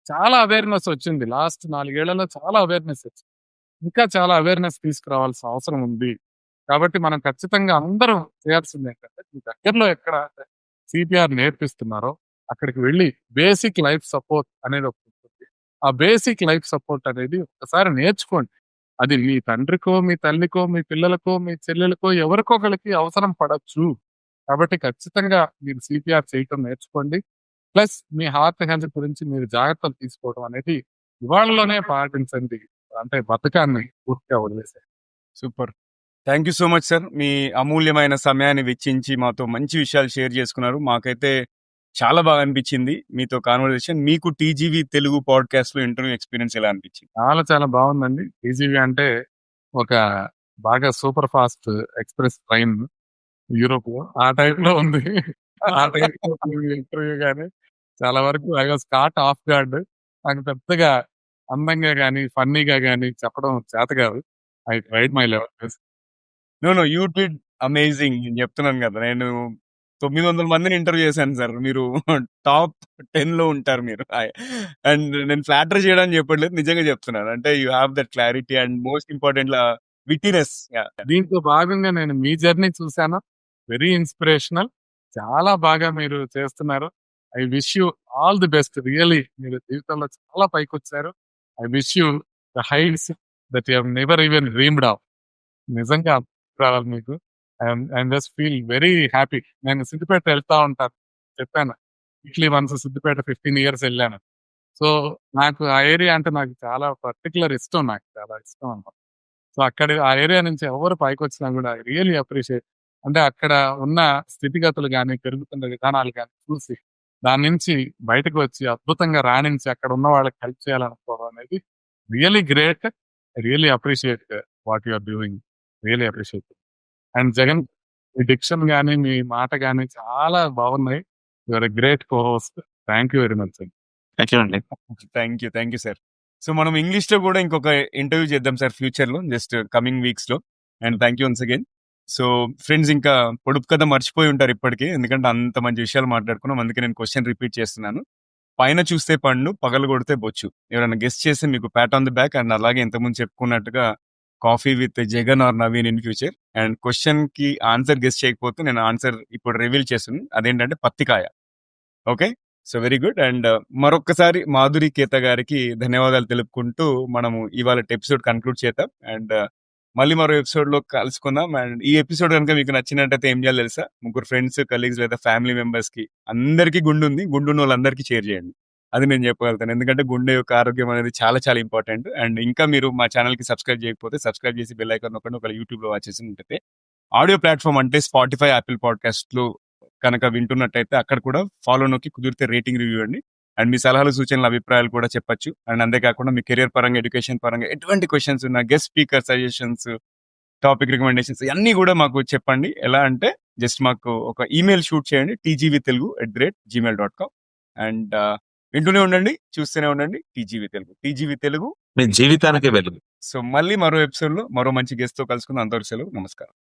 చాలా అవేర్‌నెస్ వచ్చింది. లాస్ట్ 4 ఏళ్లలో చాలా అవేర్‌నెస్ వచ్చింది. ఇంకా చాలా అవేర్‌నెస్ తీసుకురావాల్సిన అవసరం ఉంది. కాబట్టి మనం ఖచ్చితంగా అందరం చేయాల్సిందేంటంటే, మీ దగ్గరలో ఎక్కడ సిపిఆర్ నేర్పిస్తున్నారో అక్కడికి వెళ్లి బేసిక్ లైఫ్ సపోర్ట్ అనేది ఒకటి ఉంటుంది. ఆ బేసిక్ లైఫ్ సపోర్ట్ అనేది ఒక్కసారి నేర్చుకోండి. అది మీ తండ్రికో, మీ తల్లికో, మీ పిల్లలకో, మీ చెల్లెలకో ఎవరికో ఒకళ్ళకి అవసరం పడొచ్చు. కాబట్టి ఖచ్చితంగా మీరు సిపిఆర్ చేయటం నేర్చుకోండి. ప్లస్ మీ హార్ట్ హెల్త్ గురించి మీరు జాగ్రత్తలు తీసుకోవడం అనేది ఇవాళలోనే పాటించండి. అంటే బతకాన్ని పూర్తిగా వదిలేసేయండి. Super. Thank you so much sir. మీ అమూల్యమైన సమయాన్ని వెచ్చించి మాతో మంచి విషయాలు షేర్ చేసుకున్నారు. మాకైతే చాలా బాగా అనిపించింది మీతో కాన్వర్సేషన్. మీకు టీజీవీ తెలుగు పాడ్‌కాస్ట్‌లో ఇంటర్వ్యూ ఎక్స్‌పీరియన్స్ ఎలా అనిపించింది? చాలా చాలా బాగుందండి. టీజీవీ అంటే ఒక బాగా సూపర్ ఫాస్ట్ ఎక్స్‌ప్రెస్ ట్రైన్ యూరోప్‌లో. ఆ టైప్‌లో ఉంది. ఆ టైప్‌లో ఇంటర్వ్యూ గాని చాలా వరకు I was caught off guard. నాకు పెద్దగా అందంగా గాని, ఫన్నీగా గాని చెప్పడం చేత కాదు. I tried my level best. No. You did amazing. నేను చెప్తున్నాను కదా! నేను 900 మందిని ఇంటర్వ్యూ చేశాను సార్. మీరు టాప్ 10లో ఉంటారు మీరు. అండ్ నేను ఫ్లాటర్ చేయడానికి చెప్పట్లేదు. నిజంగా చెప్తున్నాను. అంటే you have that clarity and most ఇంపార్టెంట్‌గా విట్టినెస్. యాహ్! దీంట్లో భాగంగా నేను మీ జర్నీ చూసాను. Very inspirational. చాలా బాగా మీరు చేస్తున్నారు. I wish you all the best. Really మీరు జీవితంలో చాలా పైకొచ్చారు. I wish you the heights that you have never even dreamed of. నిజంగా రావాలి మీకు. I'm just feel very happy. నేను సిద్దిపేట వెళ్తా ఉంటాను. చెప్పాను. వీక్లీ వన్స్ సిద్దిపేట 15 ఇయర్స్ వెళ్ళాను. సో, నాకు ఆ ఏరియా అంటే నాకు చాలా పర్టిక్యులర్ ఇష్టం. నాకు చాలా ఇష్టం అన్నమాట. సో, అక్కడ ఆ ఏరియా నుంచి ఎవరు పైకొచ్చినా గూడా ఐ రియల్లీ అప్రిషియేట్. అంటే అక్కడ ఉన్న స్థితిగతులు గాని, పెరుగుతున్న విధానాలు గాని చూసి, దాని నుంచి బయటకు వచ్చి అద్భుతంగా రాణించి అక్కడ ఉన్న వాళ్ళకి హెల్ప్ చేయాలనుకోవడం అనేది really great. I really appreciate what you are doing. Really appreciate. And Jagan మీ డిక్షన్ గాని, మీ మాట గాని చాలా బాగున్నాయి. You are a great co host. Thank you very much అండి. థాంక్ యూ అండి. Thank you sir. సో, మనం ఇంగ్లీష్‌లో కూడా ఇంకొక ఇంటర్వ్యూ చేద్దాం సార్ ఫ్యూచర్‌లో. జస్ట్ కమింగ్ వీక్స్‌లో. And thank you once again. So, friends ఇంకా పొడుపు కథ మర్చిపోయి ఉంటారు ఇప్పటికి. ఎందుకంటే అంత మంచి విషయాలు మాట్లాడుకున్నాం. అందుకే నేను క్వెషన్ రిపీట్ చేస్తున్నాను. పైన చూస్తే పండు, పగలగొడితే బొచ్చు. ఎవరైనా గెస్ చేస్తే మీకు pat on the back and అలాగే ఇంతకుముందు చెప్పుకున్నట్టుగా coffee with Jagan or Naveen in future. And క్వెషన్‌కి ఆన్సర్ గెస్ చేయకపోతే నేను ఆన్సర్ ఇప్పుడు రివీల్ చేస్తున్నాను. అదేంటంటే పత్తికాయ. Okay. So, very good. And మరొక్కసారి మాధురి కేత గారికి ధన్యవాదాలు తెలుపుకుంటూ మనము ఇవాళటి ఎపిసోడ్ కన్క్లూడ్ చేద్దాం. అండ్ మళ్ళీ మరో ఎపిసోడ్‌లో కలుసుకుందాం. అండ్ ఈ ఎపిసోడ్ గనుక మీకు నచ్చినట్టయితే ఏం చేయాలో తెలుసా? ముగ్గురు ఫ్రెండ్స్, కలీగ్స్ లేదా ఫ్యామిలీ మెంబర్స్‌కి అందరికీ గుండుంది. గుండున్నోళ్ళందరికీ షేర్ చేయండి. అది నేను చెప్పగలుగుతాను. ఎందుకంటే గుండె యొక్క ఆరోగ్యం అనేది చాలా చాలా ఇంపార్టెంట్. అండ్ ఇంకా మీరు మా ఛానల్‌కి సబ్స్క్రైబ్ చేయకపోతే సబ్స్క్రైబ్ చేసి బెల్ ఐకాన్ నొక్కండి. ఒకవేళ యూట్యూబ్‌లో వాచ్ చేసినట్టయితే ఆడియో ప్లాట్‌ఫామ్ అంటే స్పాటిఫై, యాపిల్ పాడ్‌కాస్ట్‌లో కనుక వింటున్నట్టయితే అక్కడ కూడా ఫాలో నొక్కి కుదిరితే రేటింగ్ రివ్యూ ఇవ్వండి. అండ్ మీ సలహాలు, సూచనలు, అభిప్రాయాలు కూడా చెప్పొచ్చు. అండ్ అంతేకాకుండా మీ కెరియర్ పరంగా, ఎడ్యుకేషన్ పరంగా ఎటువంటి క్వెషన్స్ ఉన్నా, guest speaker suggestions, topic recommendations ఇయన్నీ కూడా మాకు చెప్పండి. ఎలా అంటే జస్ట్ మాకు ఒక ఈమెయిల్ షూట్ చేయండి tgvtelugu@gmail.com. అండ్ వింటూనే ఉండండి, చూస్తూనే ఉండండి టీజీవీ తెలుగు. టీజీవీ తెలుగు. మీ జీవితానికి వెలుగు. సో మళ్ళీ మరో ఎపిసోడ్‌లో మరో మంచి గెస్ట్‌తో కలుసుకుందాం. అంతవరకు సెలవు. నమస్కారం.